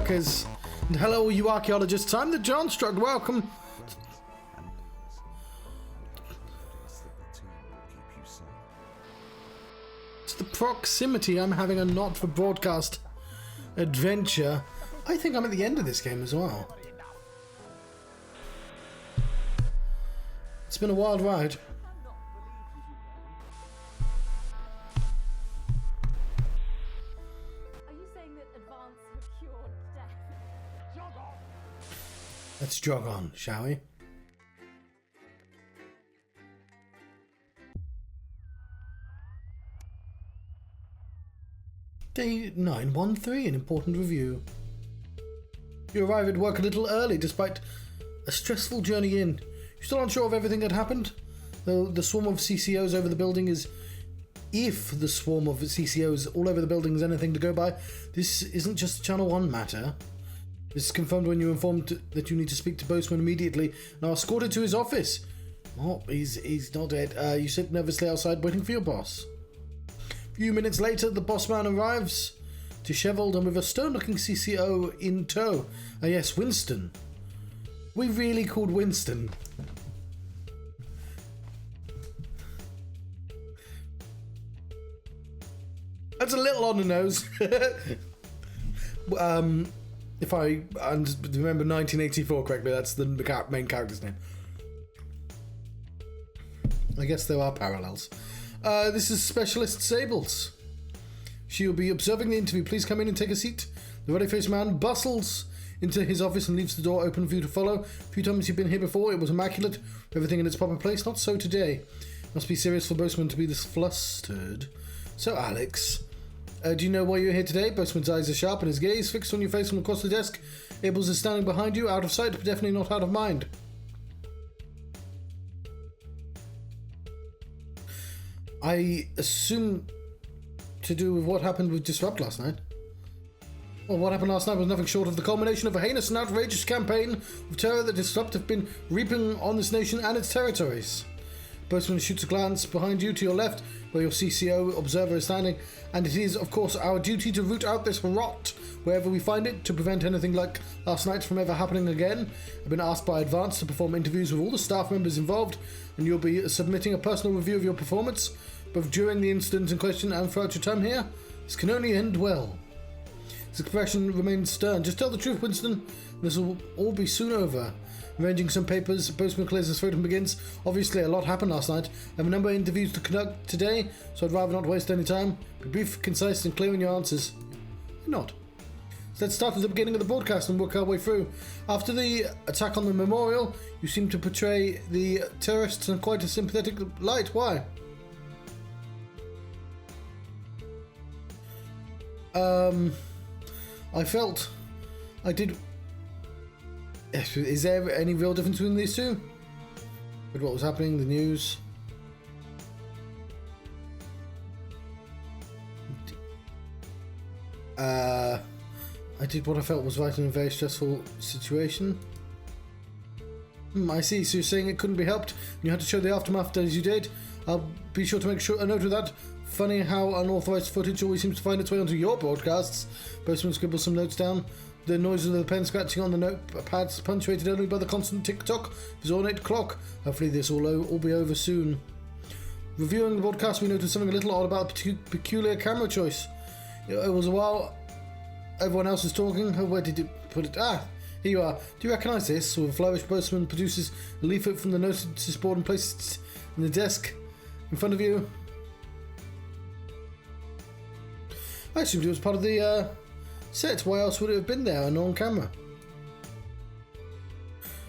workers. And hello, you archaeologists. I'm the Johnstruct. Welcome. It's the proximity. I'm having a not for broadcast adventure. I think I'm at the end of this game as well. It's been a wild ride. Let's jog on, shall we? Day 913, an important review. You arrive at work a little early despite a stressful journey in. You're still unsure of everything that happened? Though the swarm of CCOs over the building is... If the swarm of CCOs all over the building is anything to go by, this isn't just a Channel 1 matter. This is confirmed when you're informed that you need to speak to Boastman immediately and are escorted to his office. Oh, he's not dead. You sit nervously outside waiting for your boss. A few minutes later, the boss man arrives, dishevelled and with a stone-looking CCO in tow. Ah yes, Winston. We really called Winston. That's a little on the nose. If I remember 1984 correctly, that's the main character's name. I guess there are parallels. This is Specialist Sables. She'll be observing the interview. Please come in and take a seat. The ruddy-faced man bustles into his office and leaves the door open for you to follow. A few times you've been here before, it was immaculate, everything in its proper place. Not so today. Must be serious for Boastman to be this flustered. So, Alex... do you know why you're here today? Boastman's eyes are sharp and his gaze fixed on your face from across the desk. Abels is standing behind you, out of sight, but definitely not out of mind. I assume to do with what happened with Disrupt last night. Well, what happened last night was nothing short of the culmination of a heinous and outrageous campaign of terror that Disrupt have been reaping on this nation and its territories. Boastman shoots a glance behind you to your left, where your CCO observer is standing, and it is, of course, our duty to root out this rot wherever we find it to prevent anything like last night from ever happening again. I've been asked by Advance to perform interviews with all the staff members involved, and you'll be submitting a personal review of your performance, both during the incident in question and throughout your time here. This can only end well. His expression remains stern. Just tell the truth, Winston. This will all be soon over. Arranging some papers, Boastman clears his throat and begins. Obviously, a lot happened last night. I have a number of interviews to conduct today, so I'd rather not waste any time. Be brief, concise, and clear in your answers. Why not? So let's start at the beginning of the broadcast and work our way through. After the attack on the memorial, you seem to portray the terrorists in quite a sympathetic light. Why? I felt I did... Is there any real difference between these two? With what was happening, the news? I did what I felt was right in a very stressful situation. I see, so you're saying it couldn't be helped and you had to show the aftermath as you did. I'll be sure to make a note of that. Funny how unauthorized footage always seems to find its way onto your broadcasts. Boastman scribbles some notes down. The noise of the pen scratching on the notepads punctuated only by the constant tick-tock of his ornate clock. Hopefully this will all be over soon. Reviewing the broadcast, we noticed something a little odd about the peculiar camera choice. It was a while everyone else was talking. Where did you put it? Ah, here you are. Do you recognise this? With a flourish, Boastman produces a leaflet from the notice board and places it in the desk in front of you. I assumed it was part of the set. Why else would it have been there and on camera?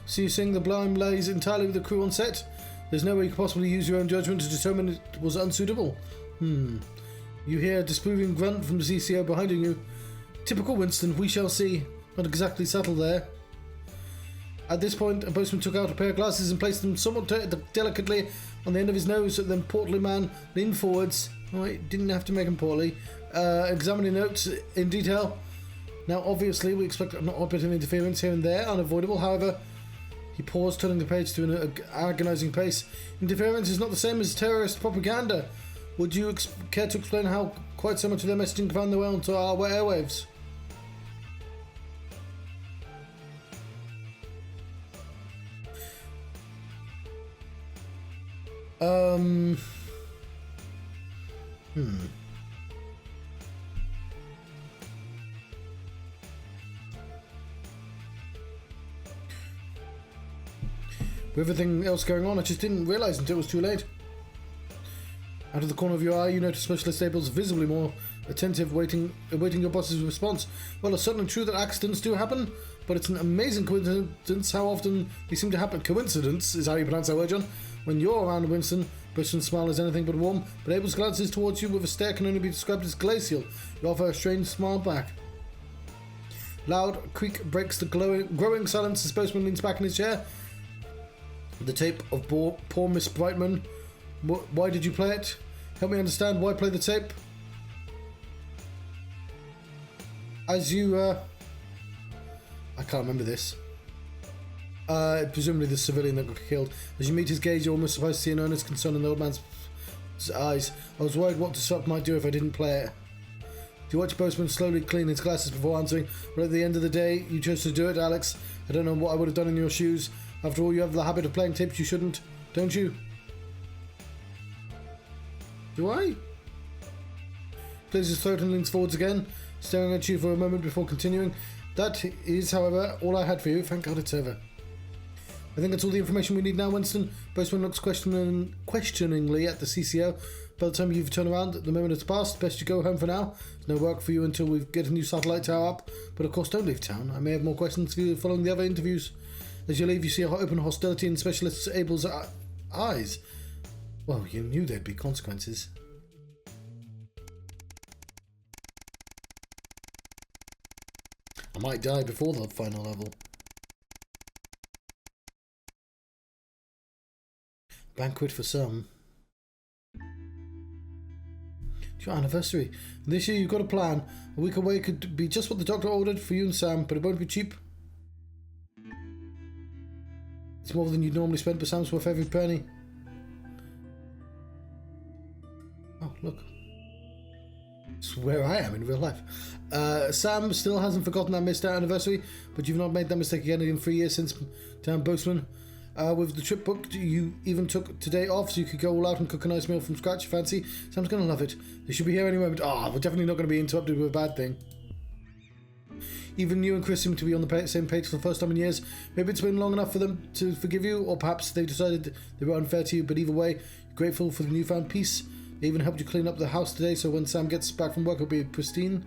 So you're saying the blame lays entirely with the crew on set? There's no way you could possibly use your own judgment to determine it was unsuitable? You hear a disproving grunt from the CCO behind you. Typical Winston, we shall see. Not exactly subtle there. At this point, a Boastman took out a pair of glasses and placed them somewhat delicately on the end of his nose. Then portly man leaned forwards. Oh, he didn't have to make him portly. Examining notes in detail. Now, obviously, we expect an odd bit of interference here and there, unavoidable. However, he paused, turning the page to an agonizing pace. Interference is not the same as terrorist propaganda. Would you care to explain how quite so much of their messaging found their way onto our airwaves? Hmm. With everything else going on, I just didn't realise until it was too late. Out of the corner of your eye, you notice Specialist Abel's visibly more attentive, awaiting your boss's response. Well, it's certainly true that accidents do happen, but it's an amazing coincidence how often they seem to happen. Coincidence is how you pronounce that word, John. When you're around Winston, Winston's smile is anything but warm, but Abel's glances towards you with a stare can only be described as glacial. You offer a strange smile back. Loud creak breaks the growing silence as Postman leans back in his chair. The tape of poor Miss Brightman. Why did you play it? Help me understand why play the tape. As you, I can't remember this. Presumably the civilian that got killed. As you meet his gaze, you're almost supposed to see an earnest concern in the old man's eyes. I was worried what Disrupt might do if I didn't play it. You watch Postman slowly clean his glasses before answering, but at the end of the day, you chose to do it, Alex. I don't know what I would have done in your shoes. After all, you have the habit of playing tapes you shouldn't, don't you? Do I? Clears his throat and leans forwards again, staring at you for a moment before continuing. That is, however, all I had for you. Thank God it's over. I think that's all the information we need now, Winston. Postman looks questioningly at the CCO. By the time you've turned around, the moment has passed. Best you go home for now. There's no work for you until we get a new satellite tower up. But of course, don't leave town. I may have more questions for you following the other interviews. As you leave, you see open hostility in Specialist Abel's eyes. Well, you knew there'd be consequences. I might die before the final level. Banquet for some. It's your anniversary. This year you've got a plan. A week away could be just what the doctor ordered for you and Sam, but it won't be cheap. It's more than you'd normally spend, but Sam's worth every penny. Oh, look. It's where I am in real life. Sam still hasn't forgotten that missed out anniversary, but you've not made that mistake again in 3 years since Town Boatman. With the trip booked, you even took today off so you could go all out and cook a nice meal from scratch. Fancy? Sam's going to love it. They should be here any moment. Oh, we're definitely not going to be interrupted with a bad thing. Even you and Chris seem to be on the same page for the first time in years. Maybe it's been long enough for them to forgive you, or perhaps they've decided they were unfair to you, but either way, you're grateful for the newfound peace. They even helped you clean up the house today, so when Sam gets back from work, it'll be pristine.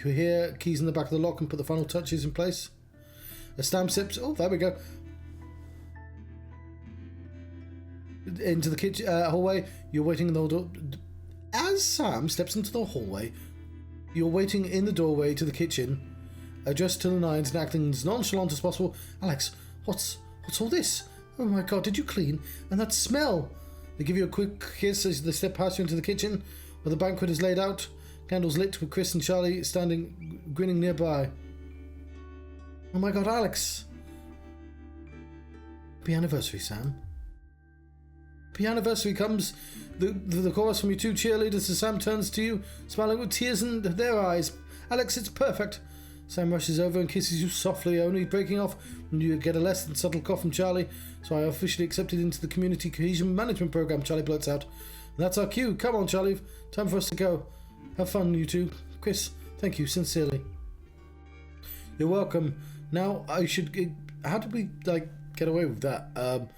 You hear keys in the back of the lock and put the final touches in place. As Sam sips, oh, there we go, into the kitchen hallway. You're waiting in the door. As Sam steps into the hallway, you're waiting in the doorway to the kitchen, dressed to the nines and acting as nonchalant as possible. Alex, what's all this? Oh my God, did you clean? And that smell! They give you a quick kiss as they step past you into the kitchen, where the banquet is laid out, candles lit, with Chris and Charlie standing grinning nearby. Oh my God, Alex! Happy anniversary, Sam. Happy anniversary comes the chorus from your two cheerleaders as Sam turns to you, smiling with tears in their eyes. Alex, it's perfect. Sam rushes over and kisses you softly, only breaking off when you get a less than subtle cough from Charlie. So I officially accepted into the Community Cohesion Management Program, Charlie blurts out. That's our cue. Come on, Charlie. Time for us to go. Have fun, you two. Chris, thank you, sincerely. You're welcome. Now, I should... How did we, get away with that?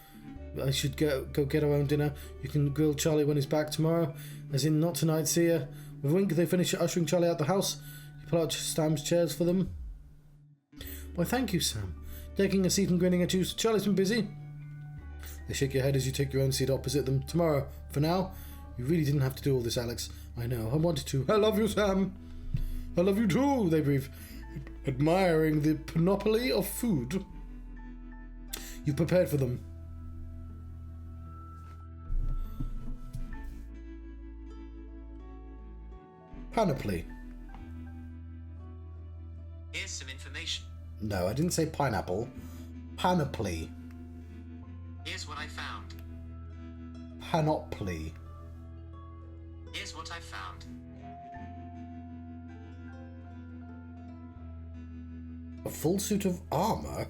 I should go get our own dinner. You can grill Charlie when he's back tomorrow. As in, not tonight, see ya. With a wink, they finish ushering Charlie out the house. You pull out Sam's chairs for them. Why, thank you, Sam. Taking a seat and grinning at you. Charlie's been busy. They shake your head as you take your own seat opposite them. Tomorrow. For now, you really didn't have to do all this, Alex. I know. I wanted to. I love you, Sam. I love you too, they breathe, admiring the panoply of food you've prepared for them. Panoply. Here's some information. No, I didn't say pineapple. Panoply. Here's what I found. Panoply. Here's what I found. A full suit of armor?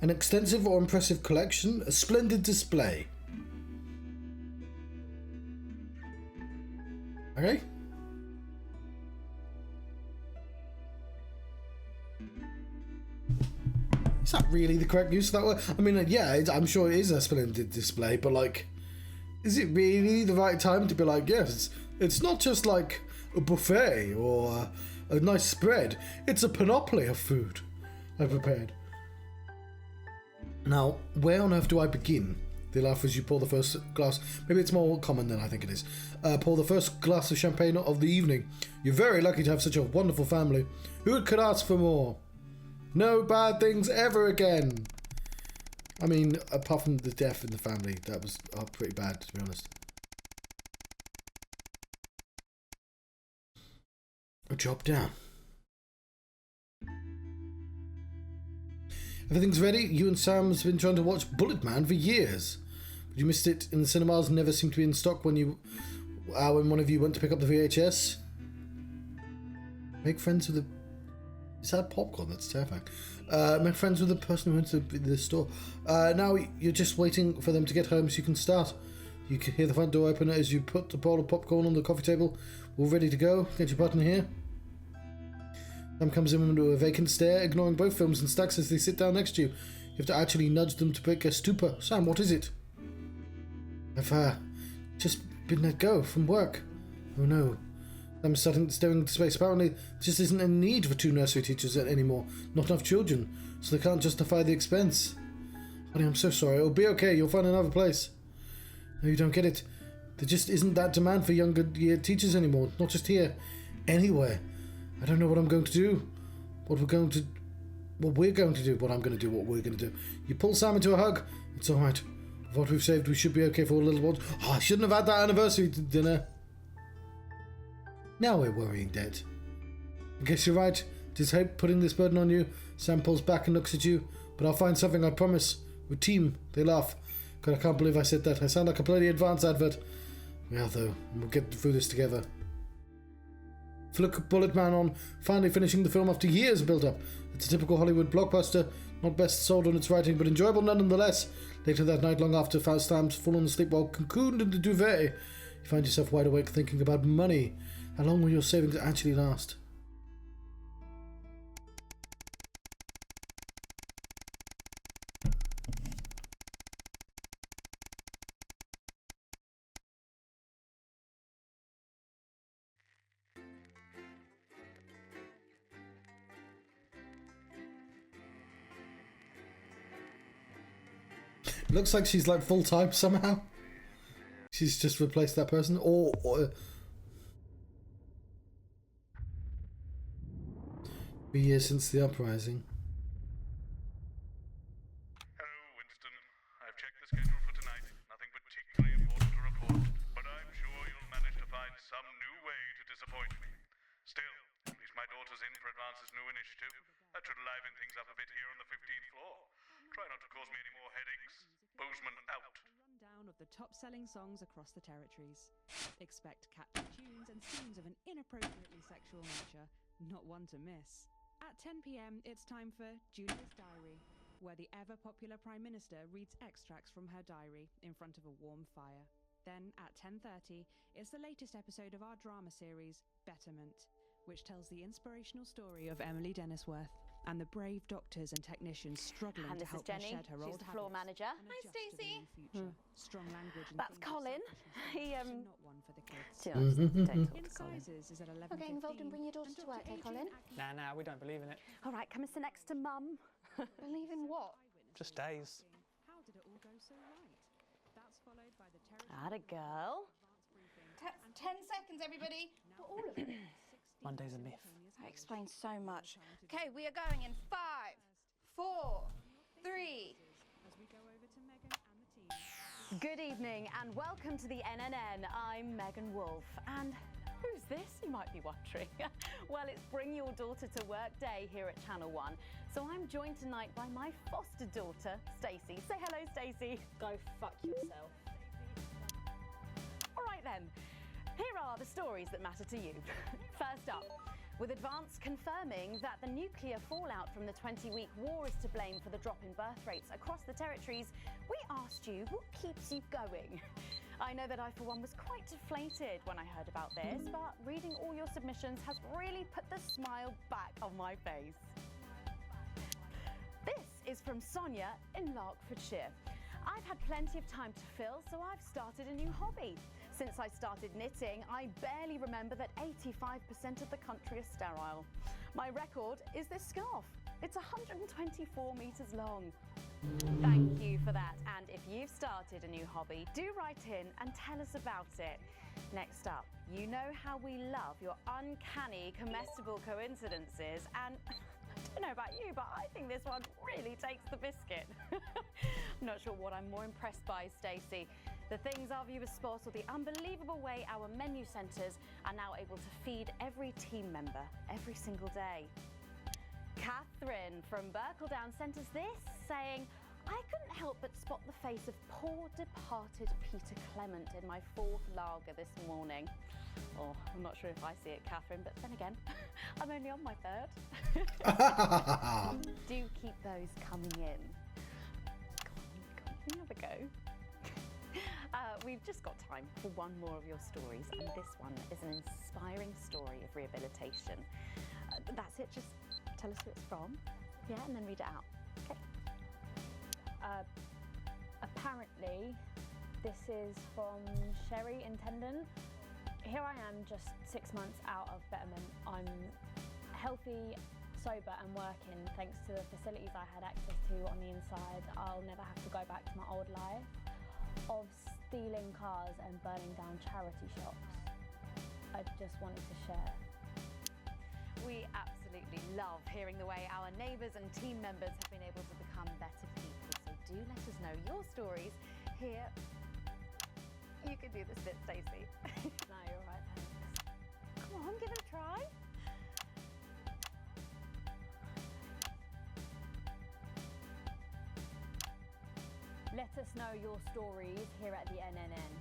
An extensive or impressive collection, a splendid display. Okay. Is that really the correct use of that word? I mean, yeah, I'm sure it is a splendid display, but like, is it really the right time to be like, yes, it's not just like a buffet or a nice spread, it's a panoply of food I prepared. Now, where on earth do I begin? They laugh as you pour the first glass. Maybe it's more common than I think it is. Pour the first glass of champagne of the evening. You're very lucky to have such a wonderful family. Who could ask for more? No bad things ever again. I mean, apart from the death in the family, that was pretty bad, to be honest. A job down. Everything's ready. You and Sam's been trying to watch Bullet Man for years. But you missed it in the cinemas. Never seemed to be in stock when one of you went to pick up the VHS. Make friends with the... Is that popcorn? That's terrifying. Make friends with the person who went to the store. Now you're just waiting for them to get home so you can start. You can hear the front door open as you put the bowl of popcorn on the coffee table. All ready to go. Get your button here. Sam comes in into a vacant stare, ignoring both films and stacks as they sit down next to you. You have to actually nudge them to break a stupor. Sam, what is it? I've just been let go from work. Oh no. I'm staring into space. Apparently, there just isn't a need for 2 nursery teachers anymore. Not enough children, so they can't justify the expense. Honey, I'm so sorry. It'll be okay. You'll find another place. No, you don't get it. There just isn't that demand for younger year teachers anymore. Not just here. Anywhere. I don't know what I'm going to do. What we're going to do. What I'm going to do. What we're going to do. You pull Sam into a hug. It's all right. With what we've saved, we should be okay for a little while. Oh, I shouldn't have had that anniversary dinner. Now we're worrying, Dad. I guess you're right. It is hope putting this burden on you. Sam pulls back and looks at you. But I'll find something, I promise. We're team. They laugh. God, I can't believe I said that. I sound like a bloody advance advert. We are, though. And we'll get through this together. Flick Bullet Man on, finally finishing the film after years of build-up. It's a typical Hollywood blockbuster. Not best sold on its writing, but enjoyable nonetheless. Later that night, long after Sam's fallen asleep while cocooned in the duvet, you find yourself wide awake thinking about money. How long will your savings actually last? Looks like she's like full-time somehow. She's just replaced that person, or 3 years since the uprising. Hello, Winston. I've checked the schedule for tonight. Nothing particularly important to report, but I'm sure you'll manage to find some new way to disappoint me. Still, at least my daughter's in for Advance's new initiative. That should liven things up a bit here on the 15th floor. Try not to cause me any more headaches. Bozeman out. A rundown of the top-selling songs across the territories. Expect catchy tunes and scenes of an inappropriately sexual nature, not one to miss. At 10 p.m, it's time for Julia's Diary, where the ever-popular Prime Minister reads extracts from her diary in front of a warm fire. Then, at 10:30, it's the latest episode of our drama series, Betterment, which tells the inspirational story of Emily Dennisworth and the brave doctors and technicians struggling to help her shed her old habits. She's the floor manager. Hi, Stacey. Strong language and That's Colin. He not one for the kids. To be honest, don't talk to Colin. Incisors is at 11:15. Not getting involved and bring your daughter to work, eh, Colin? Nah, we don't believe in it. All right, come and sit next to Mum. Believe in what? Just days. How did it all go so right? That's followed by the Atta girl. 10 seconds, everybody. For all of it. Monday's a myth. That explains so much. Okay, we are going in 5, 4, 3. as we go over to Megan and the team. Good evening and welcome to the NNN. I'm Megan Wolfe. And who's this, you might be wondering? Well, it's Bring Your Daughter to Work Day here at Channel 1. So I'm joined tonight by my foster daughter, Stacey. Say hello, Stacey. Go fuck yourself. All right then. Here are the stories that matter to you. First up, With advance confirming that the nuclear fallout from the 20-week war is to blame for the drop in birth rates across the territories, we asked you what keeps you going. I know that I, for one, was quite deflated when I heard about this, but reading all your submissions has really put the smile back on my face. This is from Sonia in Larkfordshire. I've had plenty of time to fill, so I've started a new hobby. Since I started knitting, I barely remember that 85% of the country is sterile. My record is this scarf. It's 124 metres long. Thank you for that. And if you've started a new hobby, do write in and tell us about it. Next up, you know how we love your uncanny comestible coincidences, and I don't know about you, but I think this one really takes the biscuit. I'm not sure what I'm more impressed by, Stacey. The things our viewers spot, or the unbelievable way our menu centres are now able to feed every team member every single day. Catherine from Berkeldown sent us this, saying, I couldn't help but spot the face of poor departed Peter Clement in my 4th lager this morning. Oh, I'm not sure if I see it, Catherine, but then again, I'm only on my 3rd. Do keep those coming in. Come on, can we have a go? We've just got time for one more of your stories, and this one is an inspiring story of rehabilitation. That's it, just tell us who it's from, yeah, and then read it out. Okay. Apparently, this is from Sherry in Tendon. Here I am, just 6 months out of betterment. I'm healthy, sober and working thanks to the facilities I had access to on the inside. I'll never have to go back to my old life of stealing cars and burning down charity shops. I just wanted to share. We absolutely love hearing the way our neighbours and team members have been able to become better people. So do let us know your stories here. You can do this bit, Stacey. No, you're right, thanks. Come on, give it a try. Let us know your stories here at the NNN.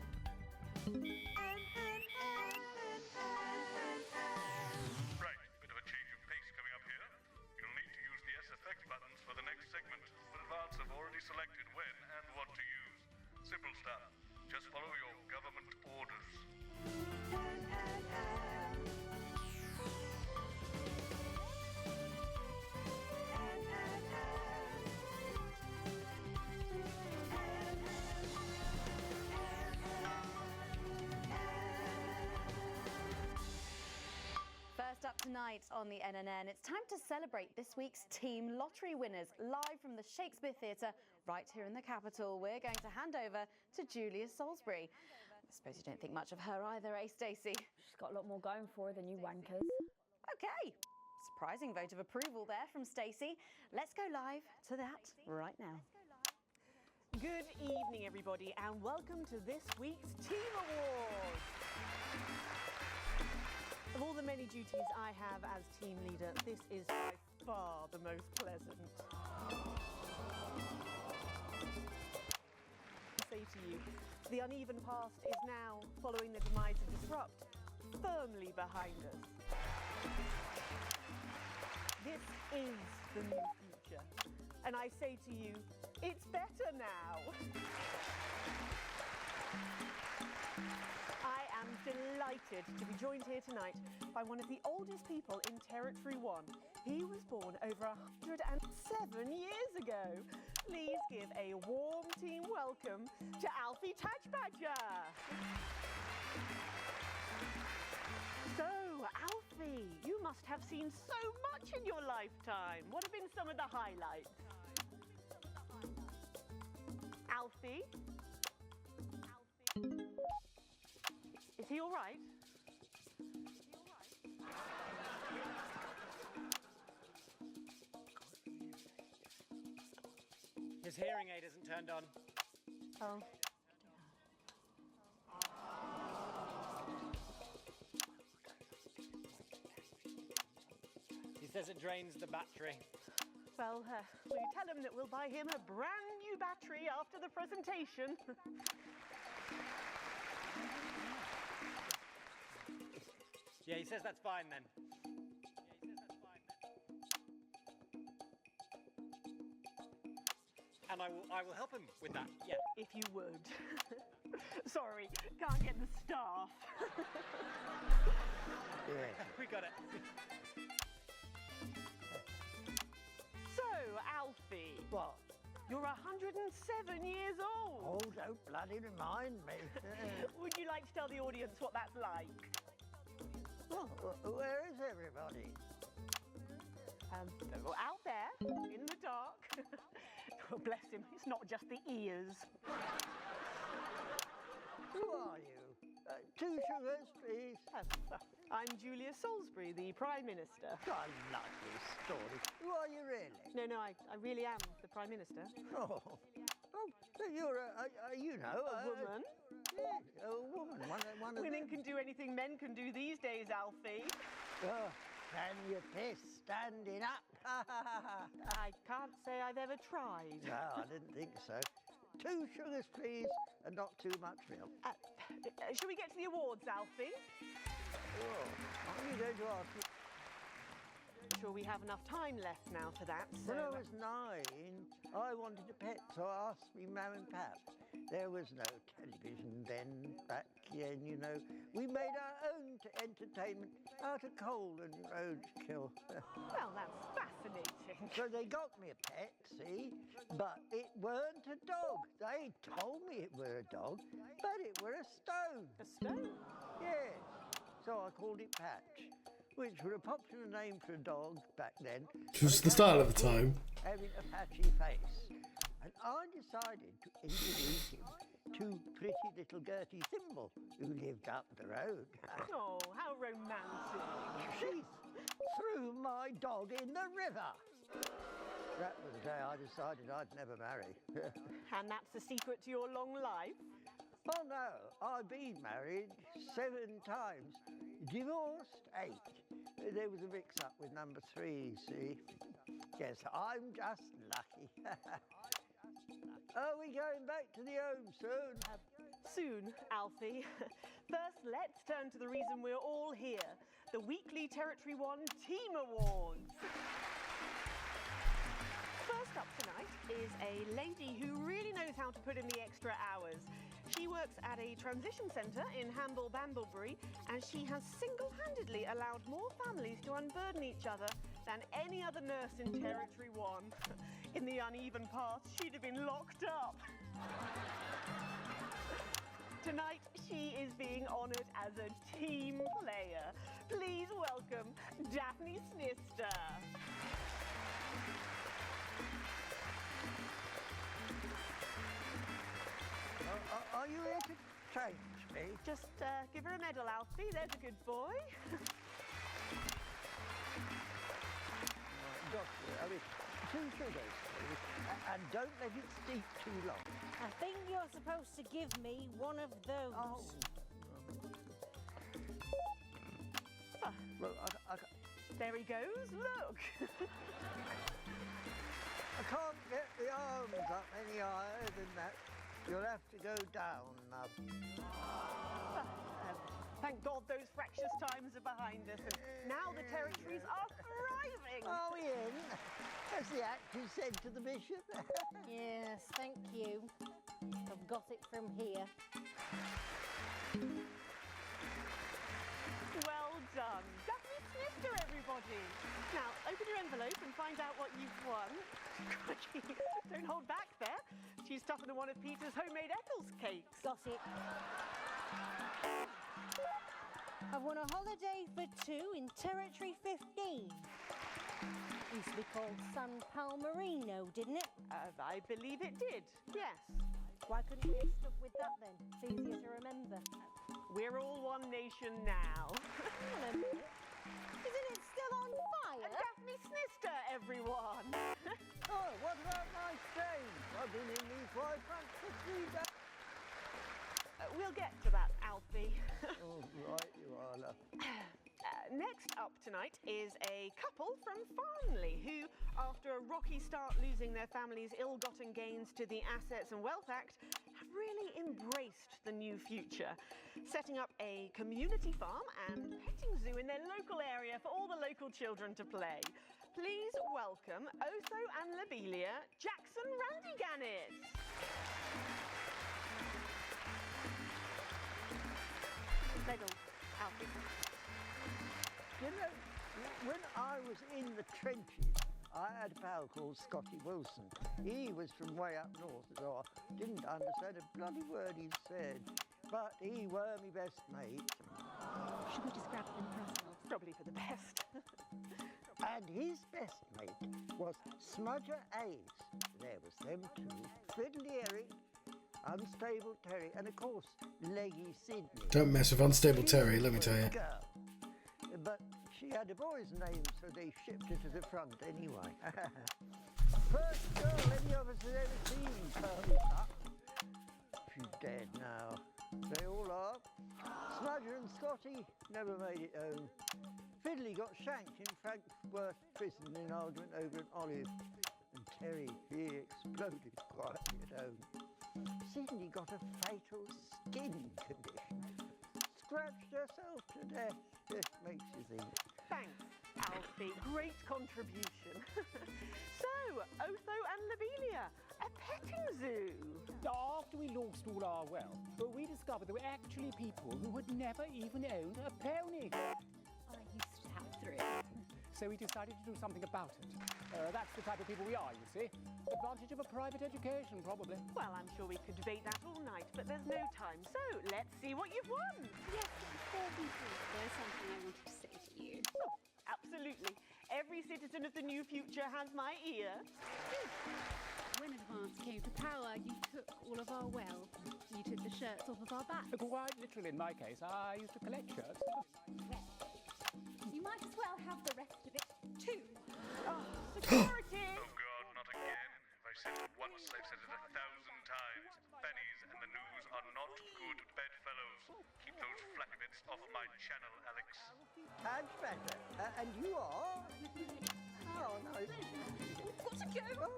Right, bit of a change of pace coming up here. You'll need to use the S effect buttons for the next segment, but advance have already selected when and what to use. Simple stuff. Just follow your government orders. First up tonight on the NNN, it's time to celebrate this week's team lottery winners live from the Shakespeare Theatre right here in the capital. We're going to hand over to Julia Salisbury. I suppose you don't think much of her either, eh, Stacey? She's got a lot more going for her than you wankers. Okay, surprising vote of approval there from Stacey. Let's go live to that right now. Good evening, everybody, and welcome to this week's Team Awards. Of all the many duties I have as team leader, this is by far the most pleasant. I say to you, the uneven past is now, following the demise of Disrupt, firmly behind us. This is the new future, and I say to you, it's better now. I am delighted to be joined here tonight by one of the oldest people in Territory 1. He was born over 107 years ago. Please give a warm team welcome to Alfie Tatchbadger. So, Alfie, you must have seen so much in your lifetime. What have been some of the highlights? Alfie? Is he all right? His hearing aid isn't turned on. Oh. He says it drains the battery. Well, will you tell him that we'll buy him a brand new battery after the presentation? Yeah, he says that's fine then. I will help him with that. Yeah. If you would. Sorry, can't get the staff. We got it. So, Alfie. What? You're 107 years old. Oh, don't bloody remind me. Would you like to tell the audience what that's like? Oh, where is everybody? Out there, in the dark. Oh, bless him, it's not just the ears. Who are you? 2 sugars, please. I'm Julia Salisbury, the Prime Minister. I like this story. Who are you really? No, I really am the Prime Minister. Oh, so you're you know, A woman. Yeah, a woman. One of Women them. can do anything men can do these days, Alfie. Oh, can you piss standing up? I can't say I've ever tried. No, I didn't think so. 2 sugars, please, and not too much milk. Shall we get to the awards, Alfie? Oh, are you going to ask me? Sure we have enough time left now for that, so... When I was 9, I wanted a pet, so I asked me mum and pap. There was no television then, back then, you know. We made our own entertainment out of coal and roadkill. Well, that's fascinating. So they got me a pet, see? But it weren't a dog. They told me it were a dog, but it were a stone. A stone? Yes. So I called it Patch, which were a popular name for a dog back then. It was the style of the time. Having a patchy face. And I decided to introduce him to pretty little Gertie Thimble, who lived up the road. Oh, how romantic. She threw my dog in the river. That was the day I decided I'd never marry. And that's the secret to your long life? Oh no, I've been married 7 times, divorced 8. There was a mix-up with number 3, see? Yes, I'm just lucky. Are we going back to the home soon? Soon, Alfie. First, let's turn to the reason we're all here, the weekly Territory 1 Team Awards. First up tonight is a lady who really knows how to put in the extra hours. She works at a transition centre in Hamble-Bamblebury, and she has single-handedly allowed more families to unburden each other than any other nurse in Territory 1. In the uneven path, she'd have been locked up. Tonight, she is being honoured as a team player. Please welcome Daphne Snister. Are you here to change me? Just give her a medal, Alfie. There's a good boy. Doctor, I mean, 2 sugars, please. And don't let it steep too long. I think you're supposed to give me one of those. Oh. Well, There he goes. Look. I can't get the arms up any higher than that. You'll have to go down, love. Thank God those fractious times are behind us, and now the territories are thriving. Are we in? As the actors said to the bishop. Yes, thank you. I've got it from here. Well done. Daphne Snister, everybody. Now, open your envelope and find out what you've won. Don't hold back there. She's tougher than one of Peter's homemade Eccles cakes. Got it. I've won a holiday for 2 in Territory 15. Used to be called San Palmerino, didn't it? I believe it did, yes. Why couldn't we have stuck with that then? It's easier to remember. We're all one nation now. Hang on a minute. Isn't it still on fire? Daphne Snister, everyone. Oh, what about my stains? I've been in these white pants for 3 days. We'll get to that, Alfie. Oh, right you are, love. Next up tonight is a couple from Farnley who, after a rocky start losing their family's ill-gotten gains to the Assets and Wealth Act, have really embraced the new future, setting up a community farm and petting zoo in their local area for all the local children to play. Please welcome Oso and Lobelia, Jackson Randiganis. Peggle, Alfie. You know, when I was in the trenches, I had a pal called Scotty Wilson. He was from way up north, so I didn't understand a bloody word he said. But he were my best mate. Should we just grab them for ourselves? Probably for the best. And his best mate was Smudger Ace. There was them two. Fiddly Eric, Unstable Terry, and of course, Leggy Sydney. Don't mess with Unstable Terry, let me tell you. Girl. But she had a boy's name, so they shipped her to the front anyway. First girl any of us has ever seen. She's dead now. They all are. Smudger and Scotty never made it home. Fiddly got shanked in Frankfurt prison in an argument over an olive. And Terry, he exploded quietly at home. Sydney got a fatal skin condition. Scratched herself to death. It makes you think. Thanks, Alfie. Great contribution. So, Otho and Lobelia, a petting zoo. After we lost all our wealth, we discovered there were actually people who had never even owned a pony. I used to have 3. So we decided to do something about it. That's the type of people we are, you see. Advantage of a private education, probably. Well, I'm sure we could debate that all night, but there's no time. So, let's see what you've won. Yes, before we do, there's something I wanted to say to you. Oh, absolutely. Every citizen of the new future has my ear. When advance came to power, you took all of our wealth. You took the shirts off of our backs. Quite literally, in my case, I used to collect shirts. Well, you might as well have the rest of it, too. Oh, security! Oh God, not again. If I've said it once, I've said it 1,000 times. Bennies and the news are not good bedfellows. Keep those flappy bits off my channel, Alex. And better. And you are? Oh, no. We've got to go.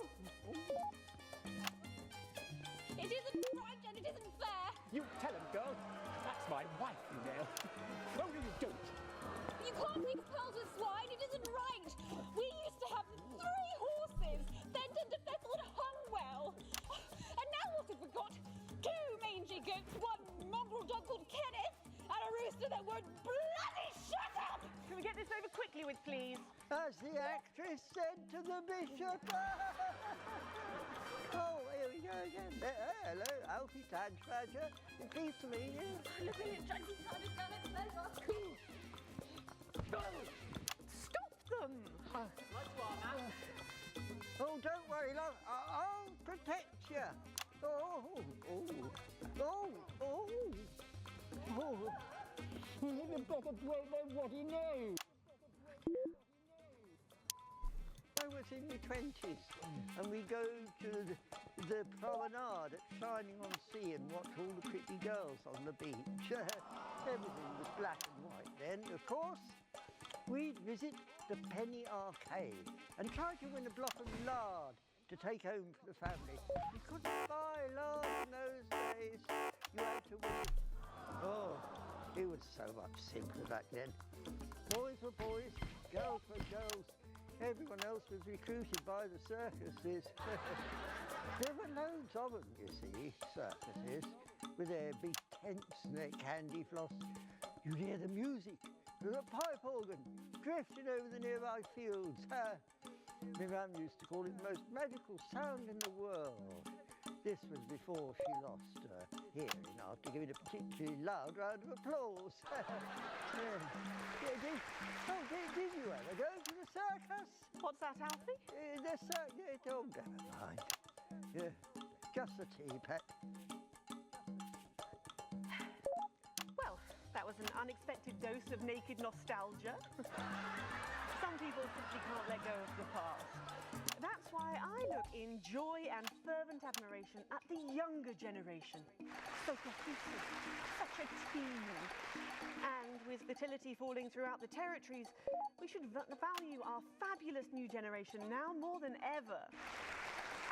It isn't right and it isn't fair. You tell him, girl. That's my wife, you know. No, you don't. You can't mix pearls with swine. It isn't right. We used to have 3 horses. Fenton, Defessel, and Hungwell. And now what have we got? 2 mangy goats, 1 mongrel dog called Kenneth, and a rooster that would bloody shut up! Can we get this over quickly with, please? As the actress said to the bishop. Oh, here we go again. Hello, Alfie Badger. Pleased to meet you. Lobelia, Junkie, Sergeant, Gunner, pleasure. Stop them! Oh, don't worry, love. I'll protect you. Oh. You better break them what he knows. I was in my 20s, and we go to the promenade at Shining on Sea and watch all the pretty girls on the beach. Everything was black and white then, of course. We'd visit the Penny Arcade and try to win a block of lard to take home for the family. You couldn't buy lard in those days. You had to win it. Oh, it was so much simpler back then. Boys were boys, girls were girls. Everyone else was recruited by the circuses. There were loads of them, you see, circuses, with their big tents and their candy floss. You'd hear the music, the pipe organ, drifting over the nearby fields. My mum used to call it the most magical sound in the world. This was before she lost her hearing after giving a particularly loud round of applause. Did you ever go to the circus? What's that, Alfie? The circus. Oh, never mind. Yeah, just a tea, pet. Well, that was an unexpected dose of naked nostalgia. Some people simply can't let go of the past. That's why I look in joy and fervent admiration at the younger generation. So cohesive, such a team. And with fertility falling throughout the territories, we should value our fabulous new generation now more than ever.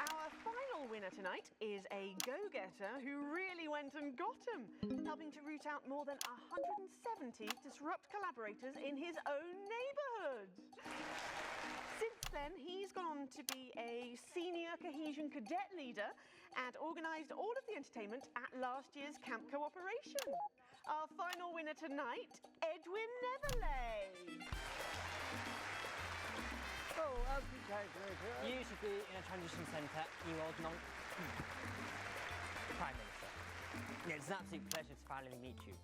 Our final winner tonight is a go-getter who really went and got 'em, helping to root out more than 170 disrupt collaborators in his own neighbourhood. Since then, he's gone on to be a senior cohesion cadet leader and organised all of the entertainment at last year's Camp Cooperation. Our final winner tonight, Edwin Netherley. Oh, okay, You should be in a transition centre, you old monk. Prime Minister. Yeah, it's an absolute pleasure to finally meet you.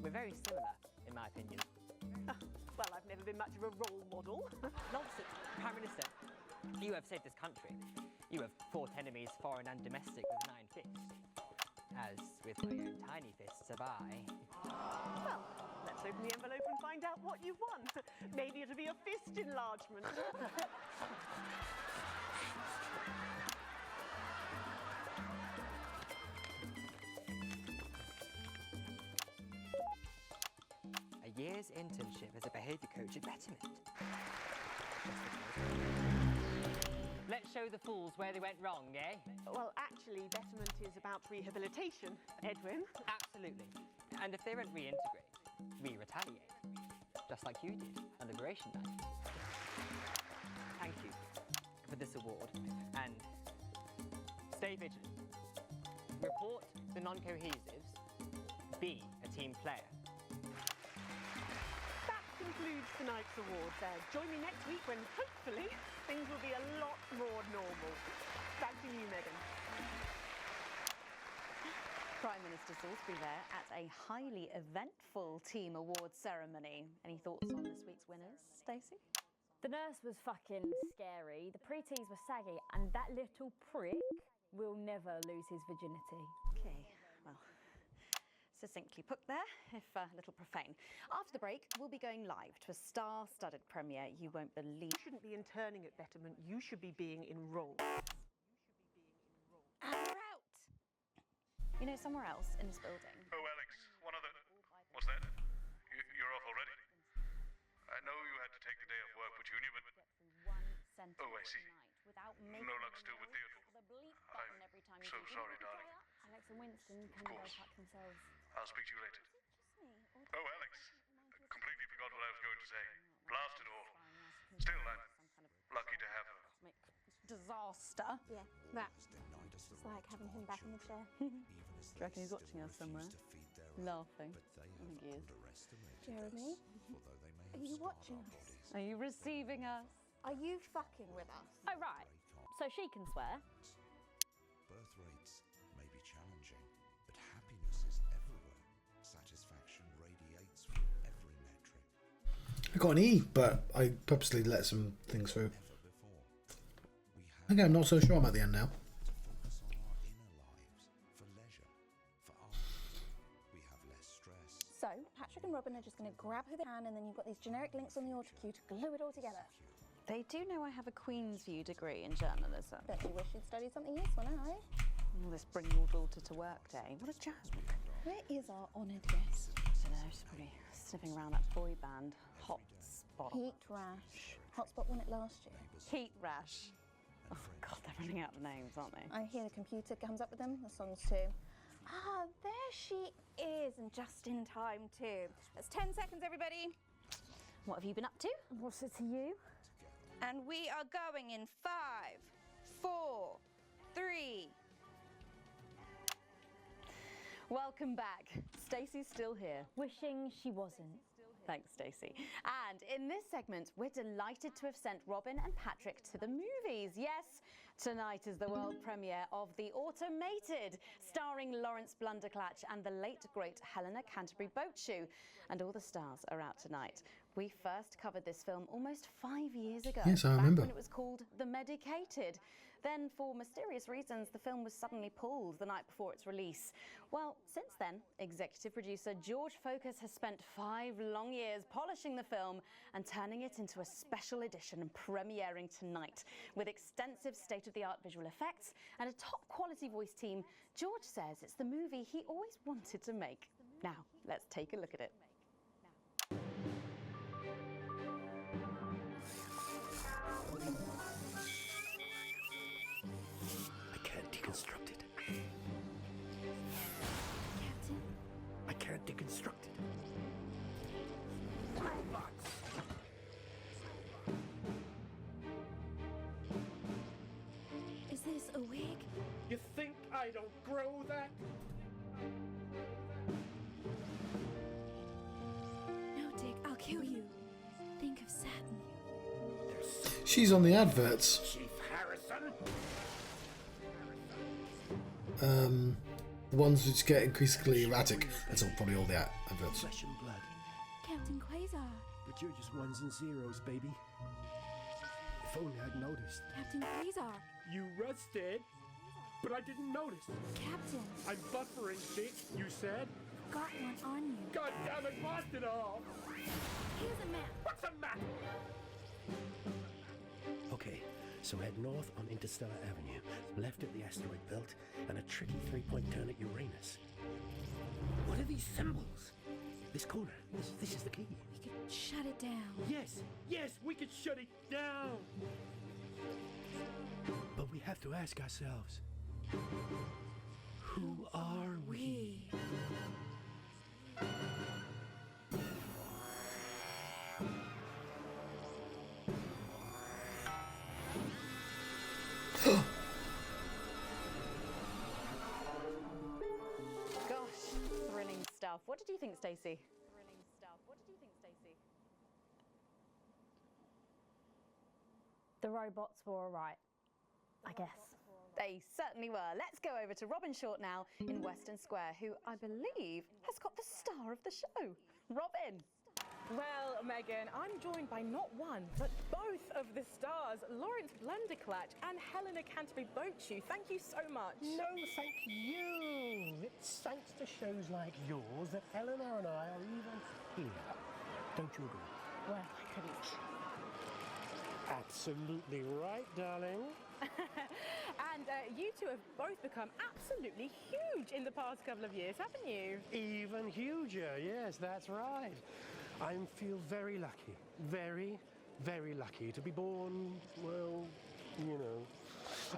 We're very similar, in my opinion. Well, I've never been much of a role model. Nonsense. Prime Minister, you have saved this country. You have fought enemies, foreign and domestic, with an iron fist. As with my own tiny fists have I. Well, let's open the envelope and find out what you've won. Maybe it'll be a fist enlargement. A year's internship as a behaviour coach at Betterment. Let's show the fools where they went wrong, eh? Well, actually, Betterment is about rehabilitation, Edwin. Absolutely. And if they don't reintegrate, we retaliate. Just like you did on Liberation Night. Thank you for this award, and stay vigilant. Report the non-cohesives. Be a team player. That concludes tonight's awards. Join me next week when, hopefully, things will be a lot more normal. Back to you, Megan. Prime Minister Salisbury there at a highly eventful team awards ceremony. Any thoughts on this week's winners, Stacey? The nurse was fucking scary, the preteens were saggy, and that little prick will never lose his virginity. Okay, well, succinctly put there, if a little profane. After the break, we'll be going live to a star-studded premiere you won't believe. You shouldn't be interning at Betterment, you should be being enrolled. And we're out! You know, somewhere else in this building. Oh, Alex, one other... What's that? You're off already? I know you had to take the day off work for Junior, but... Oh, I see. No luck still with Theodore. I'm so sorry, darling. Alex and Winston can go fuck themselves. I'll speak to you later. Oh, Alex. Completely forgot what I was going to say. Blasted all. Still, I'm lucky to have her. Disaster. Yeah, that. It's like having him back in the chair. Do you reckon he's watching us somewhere? Laughing. I think he is. Jeremy, are you watching us? Are you receiving us? Are you fucking with us? Oh, right. So she can swear. Birth rates may be challenging, but happiness is everywhere. Satisfaction radiates from every metric. I got an E, but I purposely let some things through. Okay, I'm not so sure I'm at the end now. Focus on our inner lives, for leisure, for art. We have less stress. So, Patrick and Robin are just going to grab who they can, and then you've got these generic links on the auto cue to glue it all together. They do know I have a Queen's View degree in journalism. Bet you wish you'd studied something useful now, eh? All this bring your daughter to work day. What a joke. Where is our honoured guest? I don't know, she's probably sniffing around that boy band. Hotspot. Heat Rash. Hotspot won it last year. Heat Rash. Oh, God, they're running out of names, aren't they? I hear the computer comes up with them, the songs too. Ah, there she is, and just in time too. That's 10 seconds, everybody. What have you been up to? What's it to you? And we are going in 5, 4, 3. Welcome back. Stacey's still here. Wishing she wasn't. Thanks, Stacey. And in this segment, we're delighted to have sent Robin and Patrick to the movies. Yes, tonight is the world premiere of The Automated, starring Lawrence Blunderclatch and the late, great Helena Canterbury Boatshoe. And all the stars are out tonight. We first covered this film almost 5 years ago. Yes, I back remember. when it was called The Medicated. Then, for mysterious reasons, the film was suddenly pulled the night before its release. Well, since then, executive producer George Focus has spent 5 long years polishing the film and turning it into a special edition and premiering tonight. With extensive state-of-the-art visual effects and a top-quality voice team, George says it's the movie he always wanted to make. Now, let's take a look at it. I can't deconstruct it. I can't deconstruct it. Robots! don't grow that. No, Dick, I'll kill you. Think of Saturn. She's on the adverts. Chief Harrison. The ones which get increasingly erratic. That's probably all the adverts. Flesh and blood. Captain Quasar. But you're just ones and zeros, baby. If only I'd noticed. Captain Quasar. You rusted, but I didn't notice. Captain. I'm buffering, Dick, you said. Got one on you. God damn it, blast it all! Here's a map. What's a map? Okay, so head north on Interstellar Avenue, left at the asteroid belt, and a tricky three-point turn at Uranus. What are these symbols? This corner, this is the key. We could shut it down. Yes, we could shut it down. But we have to ask ourselves, who are we? Gosh, thrilling stuff. What did you think, Stacey? The robots were alright, I guess. They certainly were. Let's go over to Robin Short now in Western Square, who I believe has got the star of the show. Robin. Well, Megan, I'm joined by not one, but both of the stars, Lawrence Blunderclatch and Helena Canterbury-Bochu. Thank you so much. No, thank you. It's thanks to shows like yours that Eleanor and I are even here. Don't you agree? Well, I couldn't. Absolutely right, darling. And you two have both become absolutely huge in the past couple of years, haven't you? Even huger, yes, that's right. I feel very lucky, very, very lucky to be born, well, you know.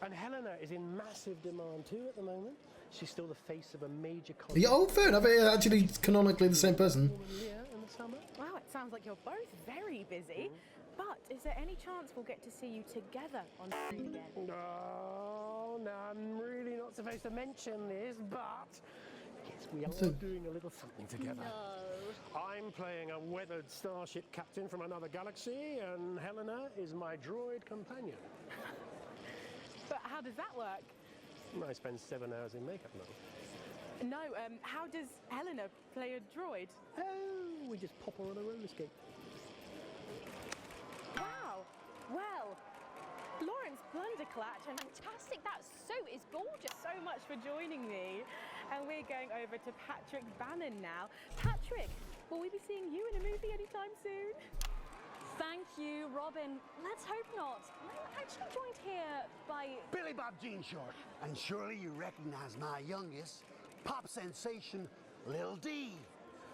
And Helena is in massive demand too at the moment. She's still the face of a major concert. Yeah, oh, fair enough. Actually, canonically the same person. In the summer. Wow, it sounds like you're both very busy. But is there any chance we'll get to see you together on screen again? No, I'm really not supposed to mention this, but yes, we are doing a little something together. No. I'm playing a weathered starship captain from another galaxy, and Helena is my droid companion. But how does that work? I spend 7 hours in makeup now. No, how does Helena play a droid? Oh, we just pop her on a roller skate. Wow! Well, Lawrence Blunderclatch, and fantastic, that suit is gorgeous. So much for joining me. And we're going over to Patrick Bannon now. Patrick, will we be seeing you in a movie anytime soon? Thank you, Robin. Let's hope not. I'm actually joined here by Billy Bob Jean Short. And surely you recognize my youngest, pop sensation, Lil D.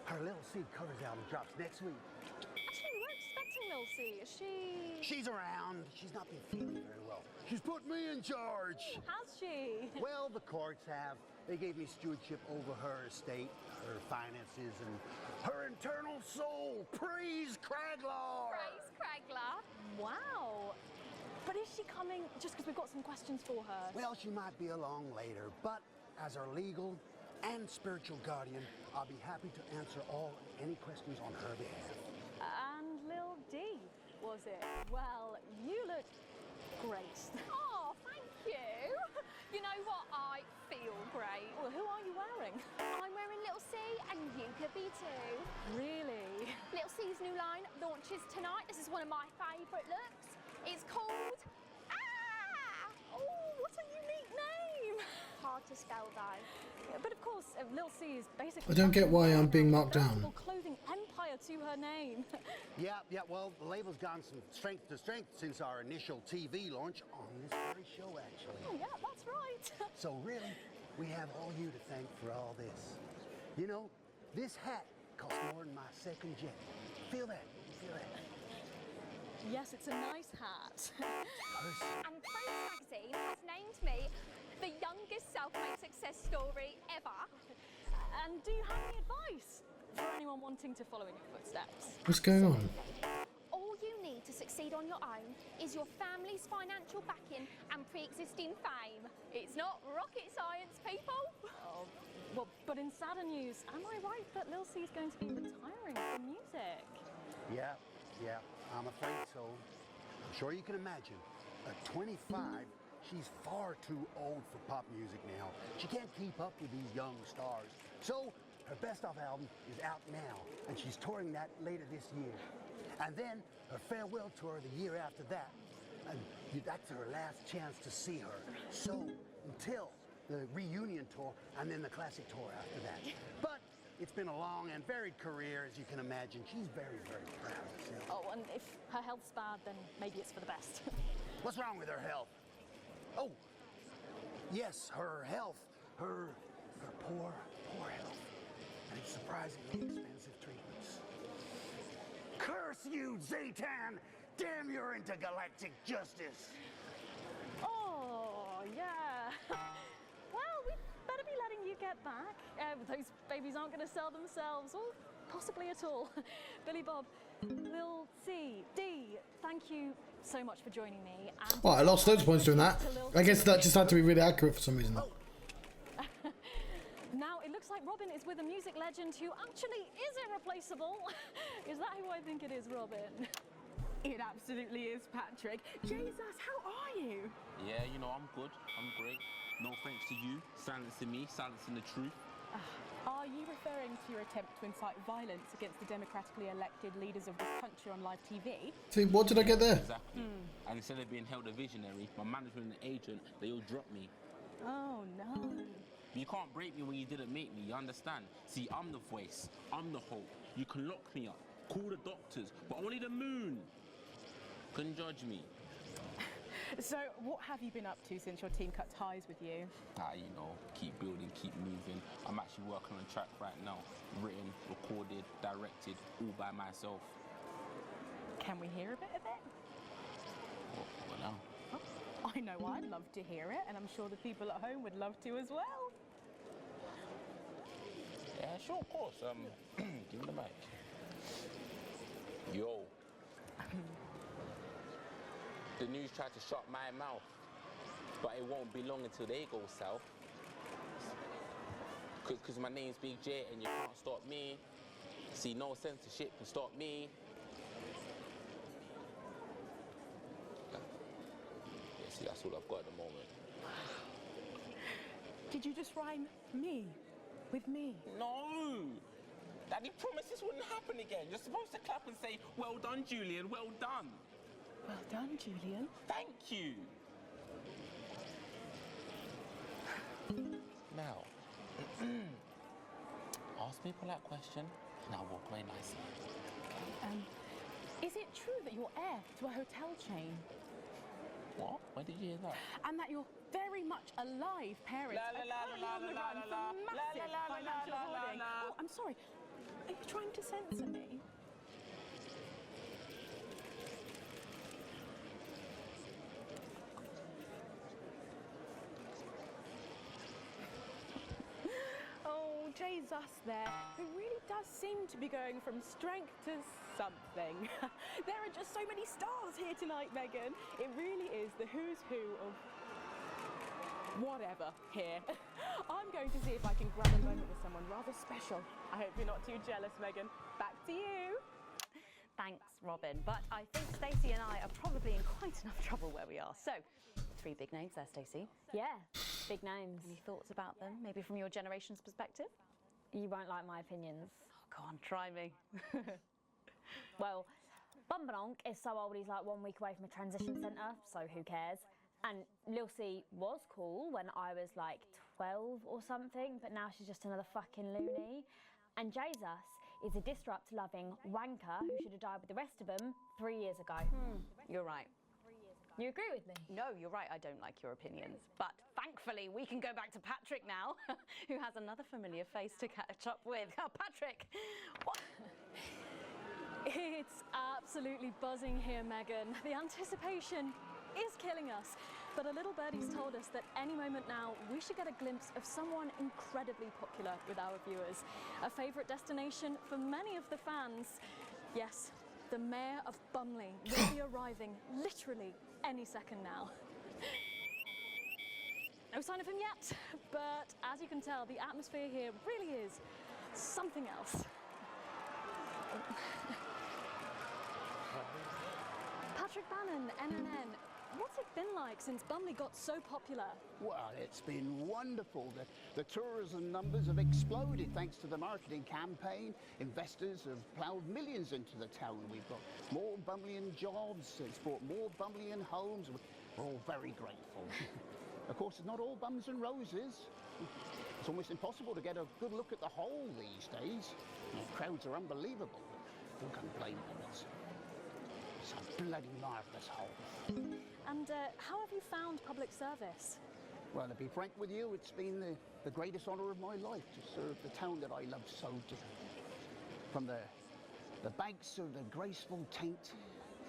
Her Lil C covers album drops next week. Actually, we weren't expecting Lil C. Is she... She's around. She's not been feeling very well. She's put me in charge. Has she? Well, the courts have. They gave me stewardship over her estate, her finances, and her internal soul. Praise Craglar! Praise Craglar. Wow. But is she coming just because we've got some questions for her? Well, she might be along later, but as our legal and spiritual guardian, I'll be happy to answer any questions on her behalf. And Lil D, was it? Well, you look great. Oh, thank you. You know what? I feel great. Well, who are you wearing? I'm wearing Little C, and you could be too. Really? Little C's new line launches tonight. This is one of my favourite looks. It's called... Oh, what a unique name. Hard to spell, though. Yeah, but of course, Lil C is basically... I don't get why I'm being marked down. ...clothing empire to her name. Yeah, well, the label's gone from strength to strength since our initial TV launch on this very show, actually. Oh, yeah, that's right. So really, we have all you to thank for all this. You know, this hat cost more than my second jet. Feel that? Feel that? Yes, it's a nice hat. And Praise Magazine has named me the youngest self-made success story ever. And do you have any advice for anyone wanting to follow in your footsteps? What's going on? All you need to succeed succeed on your own is your family's financial backing and pre-existing fame. It's not rocket science, people. Oh, well, but in sadder news, am I right that Lil C's going to be retiring from music? Yeah, I'm afraid so. I'm sure you can imagine. At 25, she's far too old for pop music now. She can't keep up with these young stars. So her best of album is out now, and she's touring that later this year. And then her farewell tour the year after that. And that's her last chance to see her. So until the reunion tour and then the classic tour after that. But it's been a long and varied career, as you can imagine. She's very, very proud of herself. Oh, and if her health's bad, then maybe it's for the best. What's wrong with her health? Oh, yes, her health. Her poor health. And it's surprisingly expensive treatments. Curse you, Zaytan! Damn your intergalactic justice! Oh, yeah. Well, we better be letting you get back. Those babies aren't going to sell themselves, or possibly at all. Billy Bob, Lil C, D, thank you so much for joining me. And Oh, I lost loads of points doing that. I guess that just had to be really accurate for some reason. Now it looks like Robin is with a music legend who actually is irreplaceable. Is that who I think it is, Robin? It absolutely is, Patrick. Jesus, how are you? Yeah, you know, I'm good. I'm great. No thanks to you, silencing me, silencing the truth. Are you referring to your attempt to incite violence against the democratically elected leaders of this country on live TV? See, what did I get there? Exactly. And instead of being held a visionary, my management and agent, they all dropped me. Oh, no. You can't break me when you didn't make me, you understand? See, I'm the voice, I'm the hope. You can lock me up, call the doctors, but only the moon can judge me. So, what have you been up to since your team cut ties with you? You know, keep building, keep moving. I'm actually working on a track right now. Written, recorded, directed, all by myself. Can we hear a bit of it? What now? I know I'd love to hear it, and I'm sure the people at home would love to as well. Yeah, sure, of course. Give me the mic. Yo. The news tried to shut my mouth, but it won't be long until they go south. Cause my name's Big J and you can't stop me. See, no censorship can stop me. Yeah, see, that's all I've got at the moment. Did you just rhyme me with me? No! Daddy promised this wouldn't happen again. You're supposed to clap and say, well done, Julian, well done. Well done, Julian. Thank you. Now, ask me a polite question and I'll walk away nicely. Is it true that you're heir to a hotel chain? What? Where did you hear that? And that you're very much alive parents are currently on the run for massive financial hoarding. Oh, I'm sorry. Are you trying to censor me? Oh, Jesus there, who really does seem to be going from strength to something. There are just so many stars here tonight, Megan. It really is the who's who of whatever here. I'm going to see if I can grab a moment with someone rather special. I hope you're not too jealous, Megan. Back to you. Thanks, Robin. But I think Stacey and I are probably in quite enough trouble where we are. So, 3 big names there, Stacey. Yeah, big names. Any thoughts about them? Maybe from your generation's perspective? You won't like my opinions. Oh, go on, try me. Well, Bumbanonk is so old he's like 1 week away from a transition centre, so who cares? And Lil C was cool when I was like 12 or something, but now she's just another fucking loony. And Jesus is a disrupt-loving wanker who should have died with the rest of them 3 years ago. You're right. You agree with me? No, you're right, I don't like your opinions. But thankfully, we can go back to Patrick now, who has another familiar face to catch up with. Oh, Patrick, what? It's absolutely buzzing here, Megan. The anticipation is killing us. But a little birdie's told us that any moment now, we should get a glimpse of someone incredibly popular with our viewers. A favourite destination for many of the fans. Yes, The Mayor of Bumley will be arriving literally any second now. No sign of him yet, but as you can tell, the atmosphere here really is something else. Patrick Bannon, NNN, what's it been like since Bumley got so popular? Well, it's been wonderful. The tourism numbers have exploded thanks to the marketing campaign. Investors have ploughed millions into the town. We've got more Bumleyan jobs. It's brought more Bumleyan homes. We're all very grateful. Of course, it's not all bums and roses. It's almost impossible to get a good look at the whole these days. The crowds are unbelievable. Who can blame them? It's a bloody marvellous whole. And how have you found public service? Well, to be frank with you, it's been the greatest honour of my life to serve the town that I love so dearly. From the banks of the graceful Taint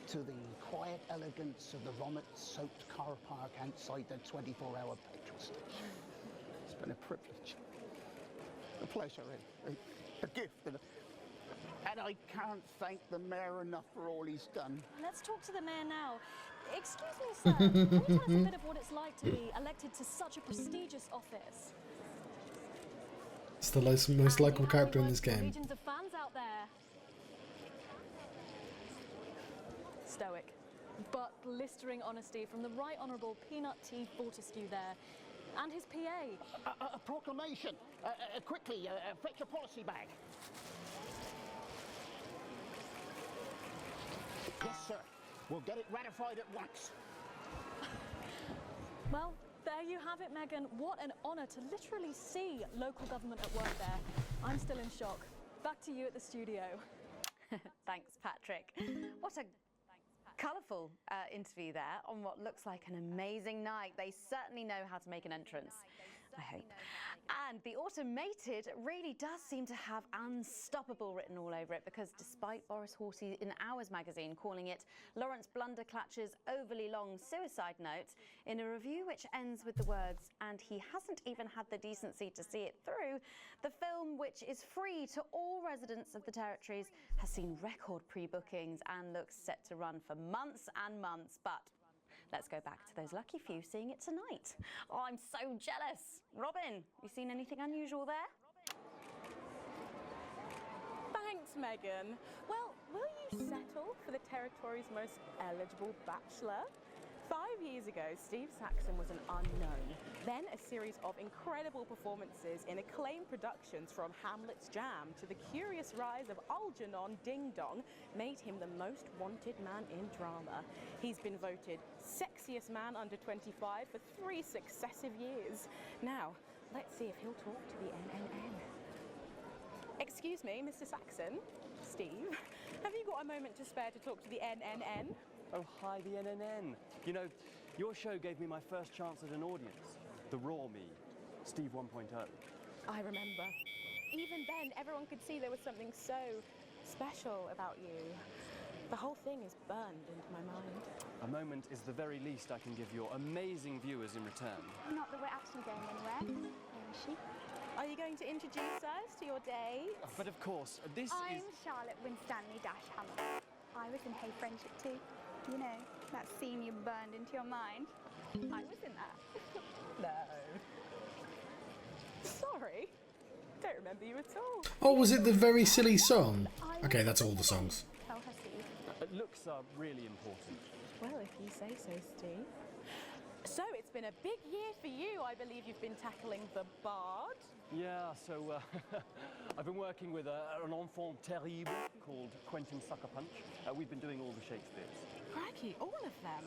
to the quiet elegance of the vomit-soaked car park outside the 24-hour petrol station. It's been a privilege, a pleasure, a gift, and I can't thank the mayor enough for all he's done. Let's talk to the mayor now. Excuse me, sir, can you tell us a bit of what it's like to be elected to such a prestigious office? It's the most likable character in this game. Legions of fans out there. Stoic, but blistering honesty from the Right Honourable Peanut T. Fortescue there, and his PA. A proclamation! Quickly, fetch a policy bag. Yes, sir. We'll get it ratified at once. Well, there you have it, Megan. What an honour to literally see local government at work there. I'm still in shock. Back to you at the studio. Thanks, Patrick. What a colourful interview there on what looks like an amazing night. They certainly know how to make an entrance, I hope. And the automated really does seem to have unstoppable written all over it, because despite Boris Horsey in Hours magazine calling it Lawrence Blunderclatch's overly long suicide note, in a review which ends with the words, and he hasn't even had the decency to see it through, the film, which is free to all residents of the territories, has seen record pre-bookings and looks set to run for months and months. But let's go back to those lucky few seeing it tonight. Oh, I'm so jealous. Robin, you seen anything unusual there? Thanks, Megan. Well, will you settle for the territory's most eligible bachelor? 5 years ago, Steve Saxon was an unknown. Then a series of incredible performances in acclaimed productions from Hamlet's Jam to the curious rise of Algernon Ding Dong made him the most wanted man in drama. He's been voted sexiest man under 25 for 3 successive years. Now, let's see if he'll talk to the NNN. Excuse me, Mr. Saxon. Steve, have you got a moment to spare to talk to the NNN? Oh, hi, the NNN. You know, your show gave me my first chance at an audience. The raw me, Steve 1.0. I remember. Even then, everyone could see there was something so special about you. The whole thing is burned into my mind. A moment is the very least I can give your amazing viewers in return. Not that we're actually going anywhere. Where is she? Are you going to introduce us to your date? But of course, this I'm is... Charlotte Winstanley-Hammer. I was in Hey Friendship too. You know, that scene you burned into your mind. I was in that. No. Sorry. Don't remember you at all. Oh, was it the very silly song? Okay, that's all the songs. Tell her, Steve. Looks are really important. Well, if you say so, Steve. So, it's been a big year for you. I believe you've been tackling the Bard. Yeah, so I've been working with an enfant terrible called Quentin Suckerpunch. We've been doing all the Shakespeares. Crikey, all of them?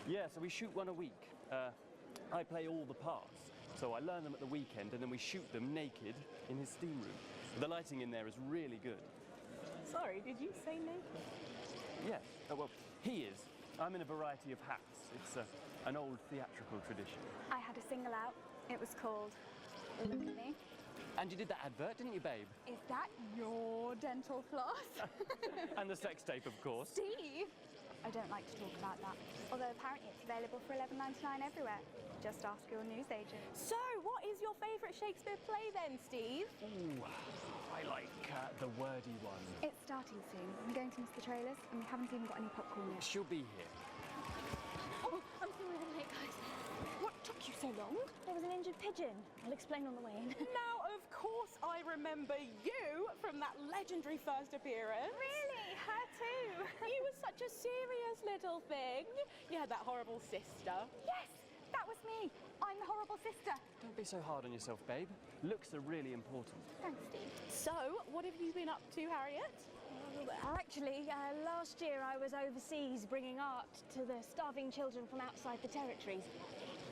Yeah, so we shoot one a week. I play all the parts, so I learn them at the weekend and then we shoot them naked in his steam room. The lighting in there is really good. Sorry, did you say naked? Yes, well, he is. I'm in a variety of hats. It's an old theatrical tradition. I had a single out. It was called Look at Me. And you did that advert, didn't you, babe? Is that your dental floss? And the sex tape, of course. Steve, I don't like to talk about that. Although apparently it's available for $11.99 everywhere. Just ask your newsagent. So, what is your favourite Shakespeare play then, Steve? Ooh, I like the wordy one. It's starting soon. I'm going to miss the trailers, and we haven't even got any popcorn yet. She'll be here. Oh, I'm sorry I'm late, guys. What took you so long? There was an injured pigeon. I'll explain on the way in. Now, of course, I remember you from that legendary first appearance. Really? Her too? You were such a serious little thing. You had that horrible sister. Yes, that was me. I'm the horrible sister. Don't be so hard on yourself, babe. Looks are really important. Thanks, Steve. So, what have you been up to, Harriet? Actually, last year I was overseas bringing art to the starving children from outside the territories.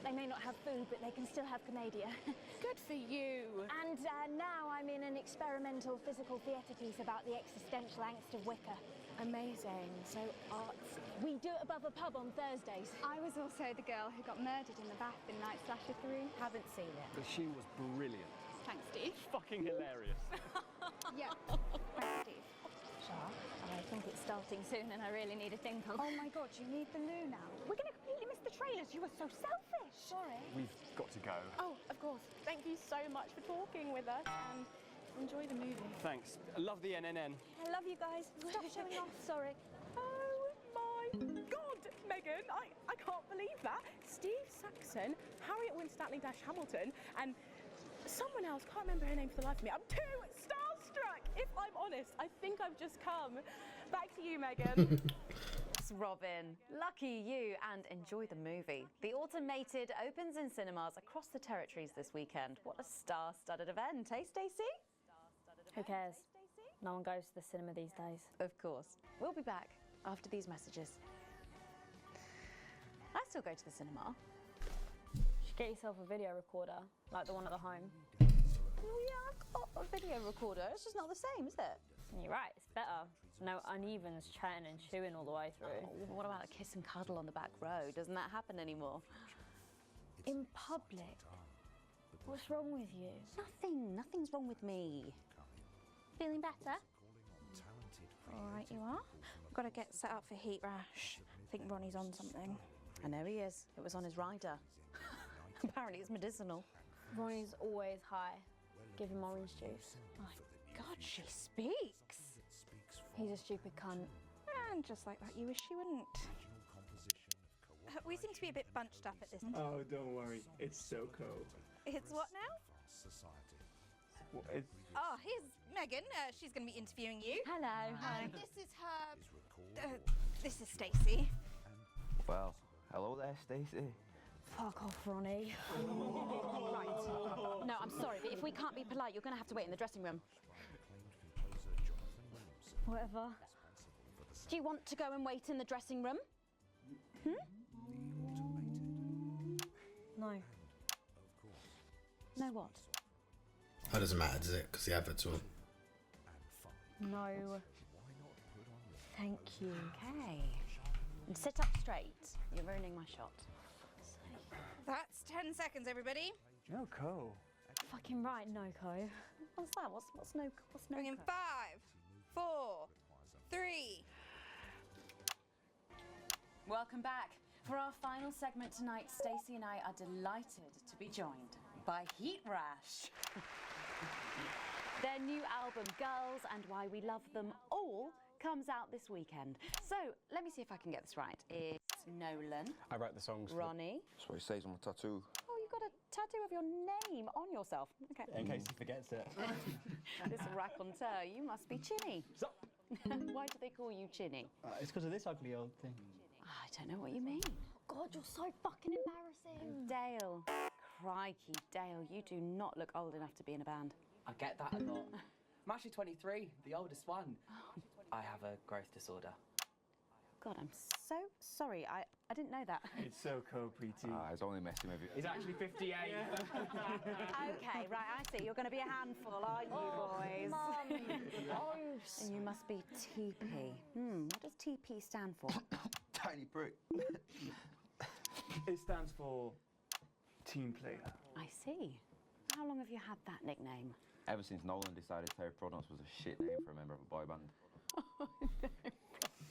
They may not have food, but they can still have comedia. Good for you. And now I'm in an experimental physical theatre piece about the existential angst of Wicca. Amazing. So, arts. We do it above a pub on Thursdays. I was also the girl who got murdered in the bath in Night Slasher 3. Haven't seen it. But she was brilliant. Thanks, Steve. Fucking hilarious. Yeah. Thanks, Steve. Shah, I think it's starting soon and I really need a thimble. Oh my God, you need the loo now. We're going to completely miss the trailers. You were so selfish. Sorry. We've got to go. Oh, of course. Thank you so much for talking with us and enjoy the movie. Thanks. I love the NNN. I love you guys. Stop showing off. Sorry. Oh my God, Megan, I can't believe that. Steve Saxon, Harriet Winstanley-Hamilton, and someone else, can't remember her name for the life of me. I'm too starstruck, if I'm honest. I think I've just come. Back to you, Megan. Robin, lucky you, and enjoy the movie. The Automated opens in cinemas across the territories this weekend. What a star-studded event, eh, Stacey? Who cares? No one goes to the cinema these days. Of course. We'll be back after these messages. I still go to the cinema. You should get yourself a video recorder, like the one at the home. Oh yeah, I've got a video recorder. It's just not the same, is it? You're right, it's better. No unevens chatting and chewing all the way through. Oh, what about a kiss and cuddle on the back row? Doesn't that happen anymore? In public? What's wrong with you? Nothing. Nothing's wrong with me. Feeling better? All right, you are. We've got to get set up for heat rash. I think Ronnie's on something. I know he is. It was on his rider. Apparently it's medicinal. Ronnie's always high. Give him orange juice. My God, she speaks. He's a stupid cunt. And just like that, you wish she wouldn't. We seem to be a bit bunched up at this. Oh, don't worry. It's so cold. It's what now? Well, it's... Oh, here's Megan. She's going to be interviewing you. Hello. Hi. This is her. This is Stacey. Well, hello there, Stacey. Fuck off, Ronnie. Right. No, I'm sorry, but if we can't be polite, you're going to have to wait in the dressing room. Whatever. Do you want to go and wait in the dressing room? No. No what? That doesn't matter, does it? Because the advert's on. No. Thank you. Okay. And sit up straight. You're ruining my shot. That's 10 seconds, everybody. Noko. Fucking right, Noko. What's that? What's no? Bring in 5, 4, 3. Welcome back. For our final segment tonight, Stacey and I are delighted to be joined by Heat Rash. Their new album, Girls and Why We Love Them All, comes out this weekend. So, let me see if I can get this right. It's Nolan. I write the songs. Ronnie. That's what it says on my tattoo. Oh, you got a tattoo of your name on yourself. Okay. In case he forgets it. This raconteur, you must be Chinny. Why do they call you Chinny? It's because of this ugly old thing. I don't know what you mean. God, you're so fucking embarrassing. Dale. Crikey, Dale, you do not look old enough to be in a band. I get that a lot. I'm actually 23, the oldest one. I have a growth disorder. God, I'm so sorry. I didn't know that. It's so cool, Preeti. He's only messing with you. He's actually 58. Okay, right, I see. You're going to be a handful, aren't you, boys? Mum, gross. And you must be TP. What does TP stand for? Tiny prick. It stands for team player. I see. How long have you had that nickname? Ever since Nolan decided Terry Pronouns was a shit name for a member of a boy band.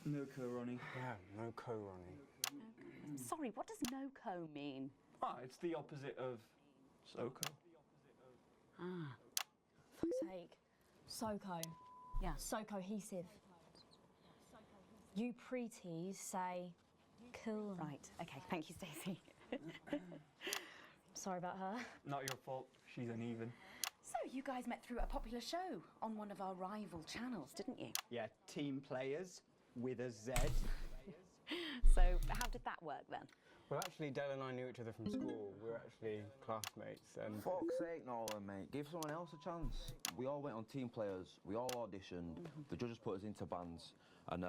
No co, Ronnie. Yeah, no co, Ronnie. Sorry, what does no co mean? Ah, it's the opposite of SoCo. Ah. Fuck's sake. SoCo. Yeah. So cohesive. You preties say cool. Right, okay, thank you, Stacey. Sorry about her. Not your fault. She's uneven. So, you guys met through a popular show on one of our rival channels, didn't you? Yeah, Team Players with a Z. So, how did that work then? Well, actually, Dell and I knew each other from school. We were actually classmates, and... Fuck's sake, Nolan, mate. Give someone else a chance. We all went on Team Players. We all auditioned. The judges put us into bands. And,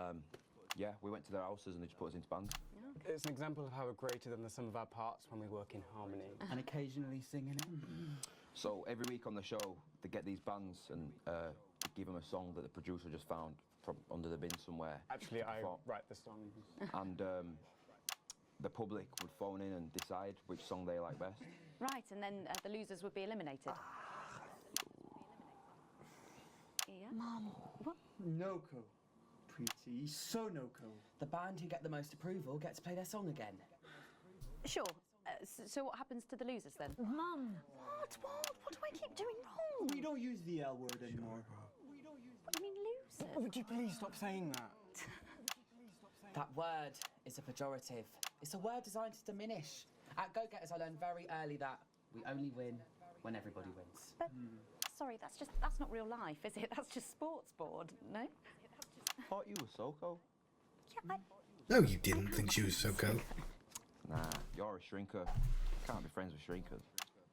yeah, we went to their houses and they just put us into bands. It's an example of how we're greater than the sum of our parts when we work in harmony. And occasionally singing it. So every week on the show, they get these bands and give them a song that the producer just found from under the bin somewhere. Actually, I write the songs. And the public would phone in and decide which song they like best. Right, and then the losers would be eliminated. Yeah? Mum. What? No co. Pretty. So no co. The band who get the most approval get to play their song again. Sure. So what happens to the losers then? Mum. What do I keep doing wrong? We don't use the L word anymore. What do you mean losers? Would you please stop saying that? That word is a pejorative. It's a word designed to diminish. At Go-Getters, I learned very early that we only win when everybody wins. But, sorry, that's not real life, is it? That's just sports board, no? Thought you were SoCo. Yeah, No, you didn't think she was SoCo. Nah, you're a shrinker. Can't be friends with shrinkers.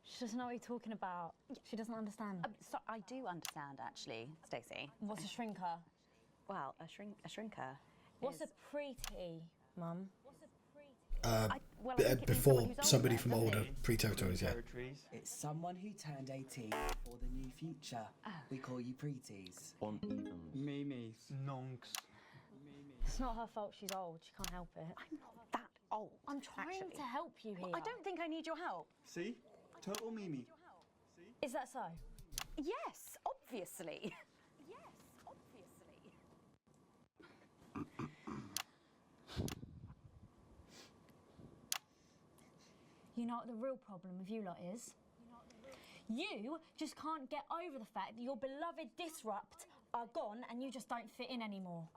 She doesn't know what you're talking about. She doesn't understand. So I do understand, actually, Stacey. What's a shrinker? Well, a shrinker. What's a pretty, Mum? Before somebody from older pre-territories, yeah. It's someone who turned 18 for the new future. We call you preties. Uneven. Mimis. Nonks. It's not her fault she's old. She can't help it. I'm not that old. I'm trying to help you here. Well, I don't think I need your help. See? Total Mimi. Is that so? Yes, obviously. You know what the real problem with you lot is? You just can't get over the fact that your beloved Disrupt are gone and you just don't fit in anymore.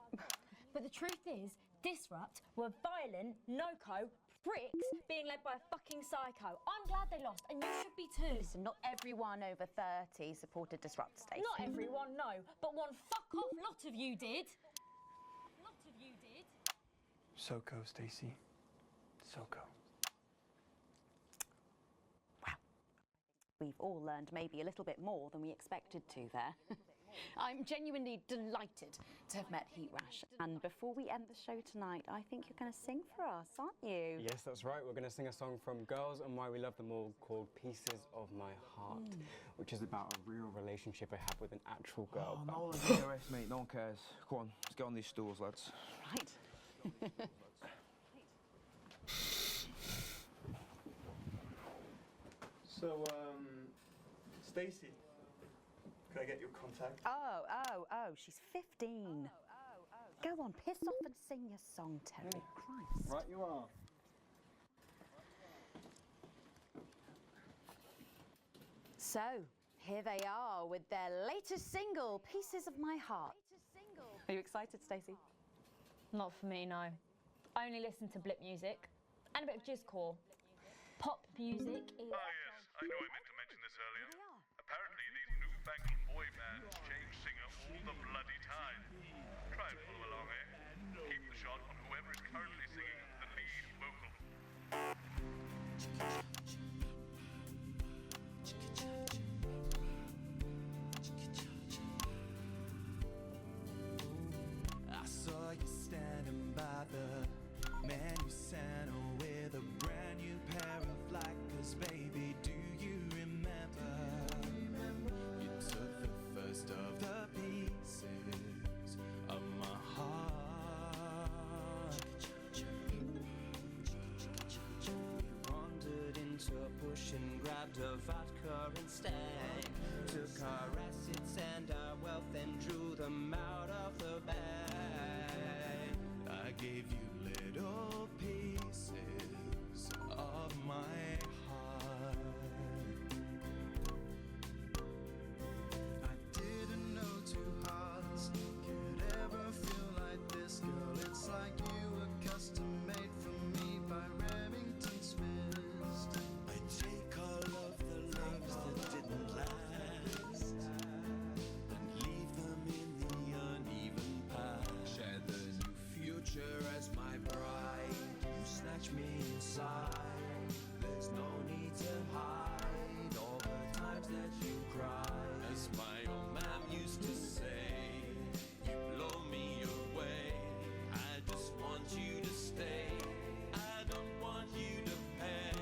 But the truth is, Disrupt were violent, no-co pricks being led by a fucking psycho. I'm glad they lost, and you should be too. Listen, not everyone over 30 supported Disrupt, Stacey. Not everyone, no, but one fuck-off lot of you did. SoCo, Stacey. SoCo. We've all learned maybe a little bit more than we expected to there. I'm genuinely delighted to have met Heat Rash. And before we end the show tonight, I think you're going to sing for us, aren't you? Yes, that's right. We're going to sing a song from Girls and Why We Love Them All called Pieces of My Heart, which is about a real relationship I have with an actual girl. Oh, Nolan, take a rest, mate. No one cares. Go on, let's get on these stools, lads. Right. So, Stacey, could I get your contact? Oh, she's 15. Go on, piss off and sing your song, Terry. Christ. Right you are. So, here they are with their latest single, Pieces of My Heart. Are you excited, Stacey? Not for me, no. I only listen to blip music and a bit of jizzcore. Pop music is... Ah, yes. I know I meant to mention this earlier. Apparently, these newfangled boy bands change singer all the bloody time. Try and follow along, eh? Keep the shot on whoever is currently singing the lead vocal. I saw you standing by the menu center with a brand new pair of Lakers, baby. Do you remember? You took the first of the pieces of my heart. You wandered into a bush and grabbed a vodka instead. Took our assets and our wealth and drew them out of the bag. gave you little pieces of my heart. I didn't know two hearts could ever feel like this, girl. It's like you were custom made for me by Remington Smith. I take all of the loves that didn't last and leave them in the uneven past. Share the new future as my bride. You snatch me inside. There's no need to hide all the times that you cried. As my old man used to say, you blow me away. I just want you to stay. I don't want you to pay.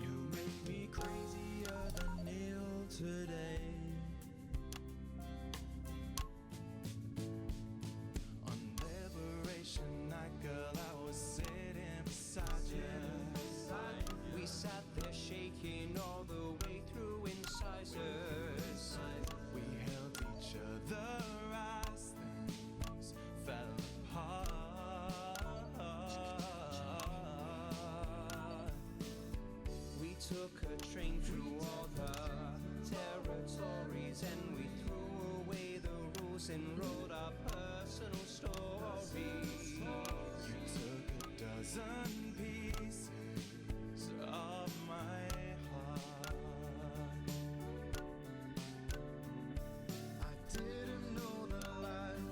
You make me crazier than Neil today. On Liberation Night, girl, I was sitting beside you. We sat there shaking all the way through incisors. We held each other as things fell apart. We took a train through all the territories and we threw away the rules and wrote our personal stories. You took a dozen pieces of my heart. I didn't know that life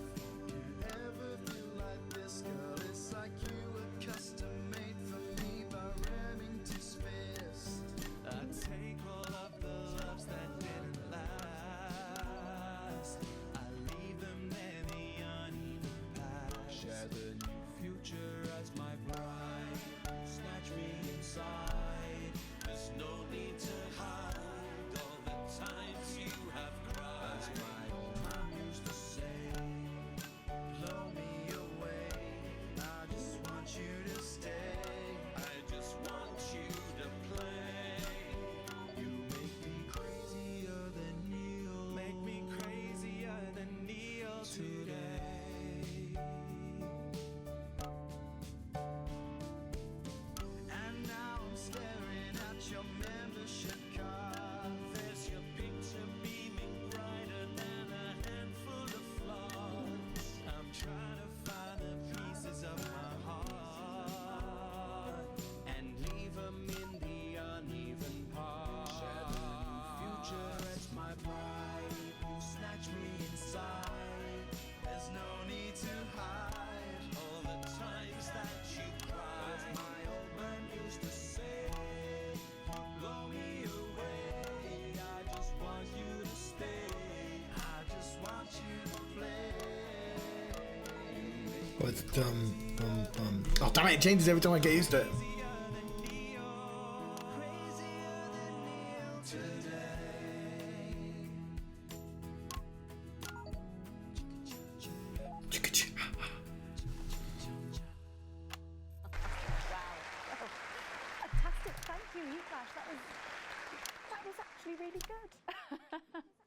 could ever feel like this, girl. It's like you were custom made for me by Remington's fist. I take all of the loves that didn't last. I leave them there, the uneven past. Share the new future as my bride. Snatch me inside. There's no need to hide all the times you have cried. As my old mom used to say, blow me away. I just want you to stay. I just want you to play. You make me crazier than Neil. Make me crazier than Neil today. And now I'm staring at your membership card. There's your picture beaming brighter than a handful of flaws. I'm trying to find the pieces of my heart and leave them in the uneven parts. Share the new future as my bride. You snatch me inside. There's no need to hide all the times that you cried. As my old man used to say, you blow me away. I just want you to stay. I just want you to play. With oh damn it! It changes every time I get used to it. Fantastic, thank you, Flash. That was actually really good.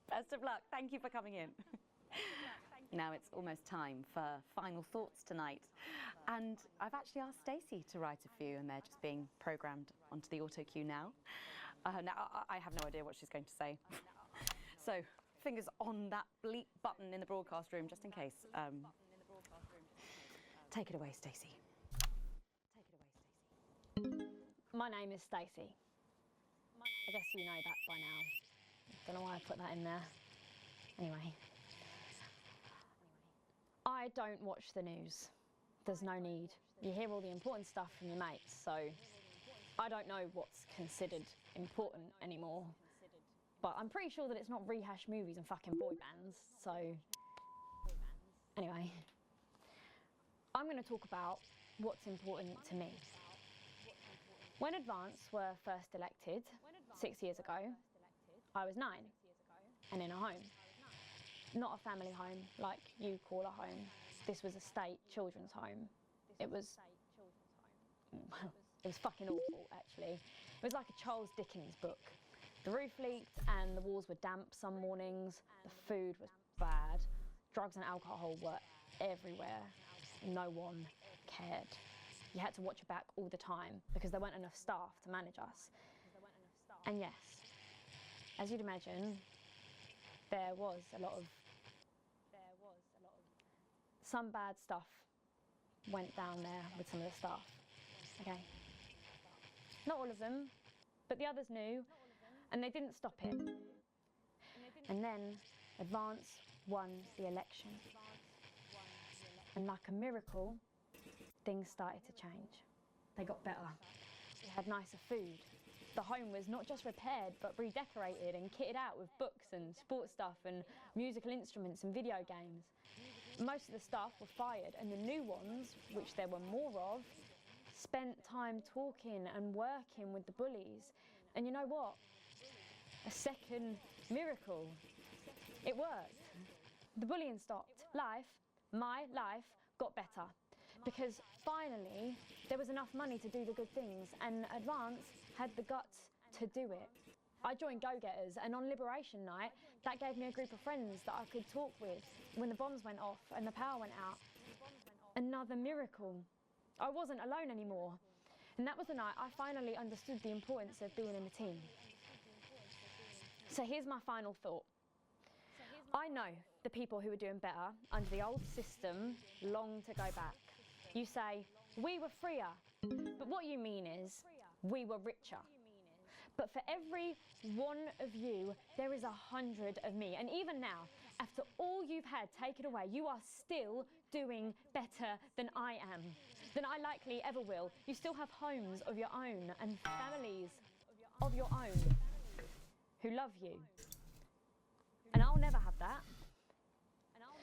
Best of luck. Thank you for coming in. Now it's almost time for final thoughts tonight. And I've actually asked Stacey to write a few, and they're just being programmed onto the auto cue now. Now, I have no idea what she's going to say. So, fingers on that bleep button in the broadcast room, just in case. Take it away, Stacey. My name is Stacey. I guess you know that by now. Don't know why I put that in there. Anyway. I don't watch the news. There's no need. You hear all the important stuff from your mates, so I don't know what's considered important anymore. But I'm pretty sure that it's not rehashed movies and fucking boy bands, so... Anyway. I'm going to talk about what's important to me. When Advance were first elected 6 years ago, I was 9 and in a home. Not a family home like you call a home. This was a state children's home. It was fucking awful, actually. It was like a Charles Dickens book. The roof leaked and the walls were damp some mornings. The food was bad. Drugs and alcohol were everywhere. no one cared. You had to watch your back all the time because there weren't enough staff to manage us. And yes, as you'd imagine, there was a lot of some bad stuff went down there with some of the staff. Okay. Not all of them, but the others knew, and they didn't stop it. And then Advance won the election. And like a miracle, things started to change. They got better. We had nicer food. The home was not just repaired, but redecorated and kitted out with books and sports stuff and musical instruments and video games. Most of the staff were fired, and the new ones, which there were more of, spent time talking and working with the bullies. And you know what? A second miracle. It worked. The bullying stopped. My life, got better. Because finally, there was enough money to do the good things, and Advance had the guts to do it. I joined Go-Getters, and on Liberation Night, that gave me a group of friends that I could talk with when the bombs went off and the power went out. Another miracle. I wasn't alone anymore. And that was the night I finally understood the importance of being in a team. So here's my final thought. I know the people who were doing better under the old system long to go back. You say, we were freer, but what you mean is, we were richer. But for every one of you, there is 100 of me. And even now, after all you've had taken away, you are still doing better than I am, than I likely ever will. You still have homes of your own and families of your own who love you. And I'll never have that.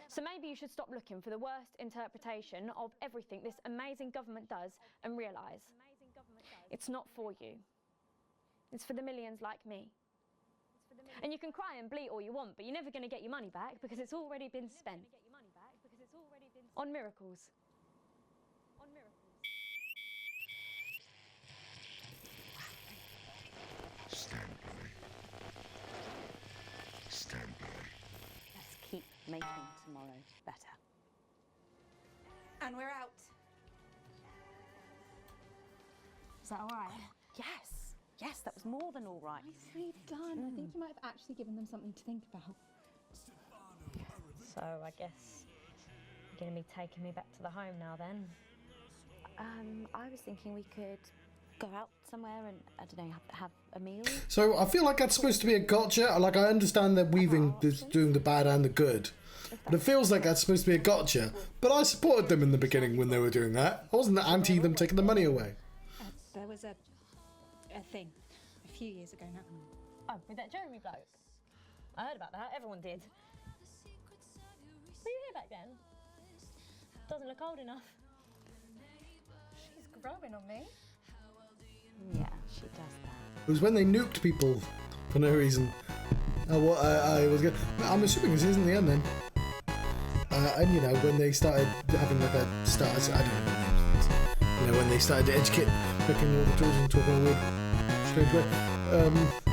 So maybe you should stop looking for the worst interpretation of everything this amazing government does and realise it's not for you. It's for the millions like me. And you can cry and bleat all you want, but you're never going to get your money back because it's already been spent on miracles. Stand by. Stand by. Let's keep making tomorrow better. And we're out. Is that all right? Yes. Yes, that was more than all right. Nicely done. I think you might have actually given them something to think about. So I guess you're going to be taking me back to the home now then? I was thinking we could go out somewhere and, I don't know, have a meal. So I feel like that's supposed to be a gotcha. Like, I understand they're weaving this, doing the bad and the good, but it feels like that's supposed to be a gotcha. But I supported them in the beginning when they were doing that. I wasn't anti them taking the money away. There was a thing a few years ago now. Oh, with that Jeremy bloke? I heard about that, everyone did. Were you here back then? Doesn't look old enough. She's growing on me. Yeah, she does that. It was when they nuked people for no reason. I'm assuming this isn't the end then. And you know, when they started having like a start, I don't know what names it is. You know, when they started to educate, picking all the tools and talking weird strange way.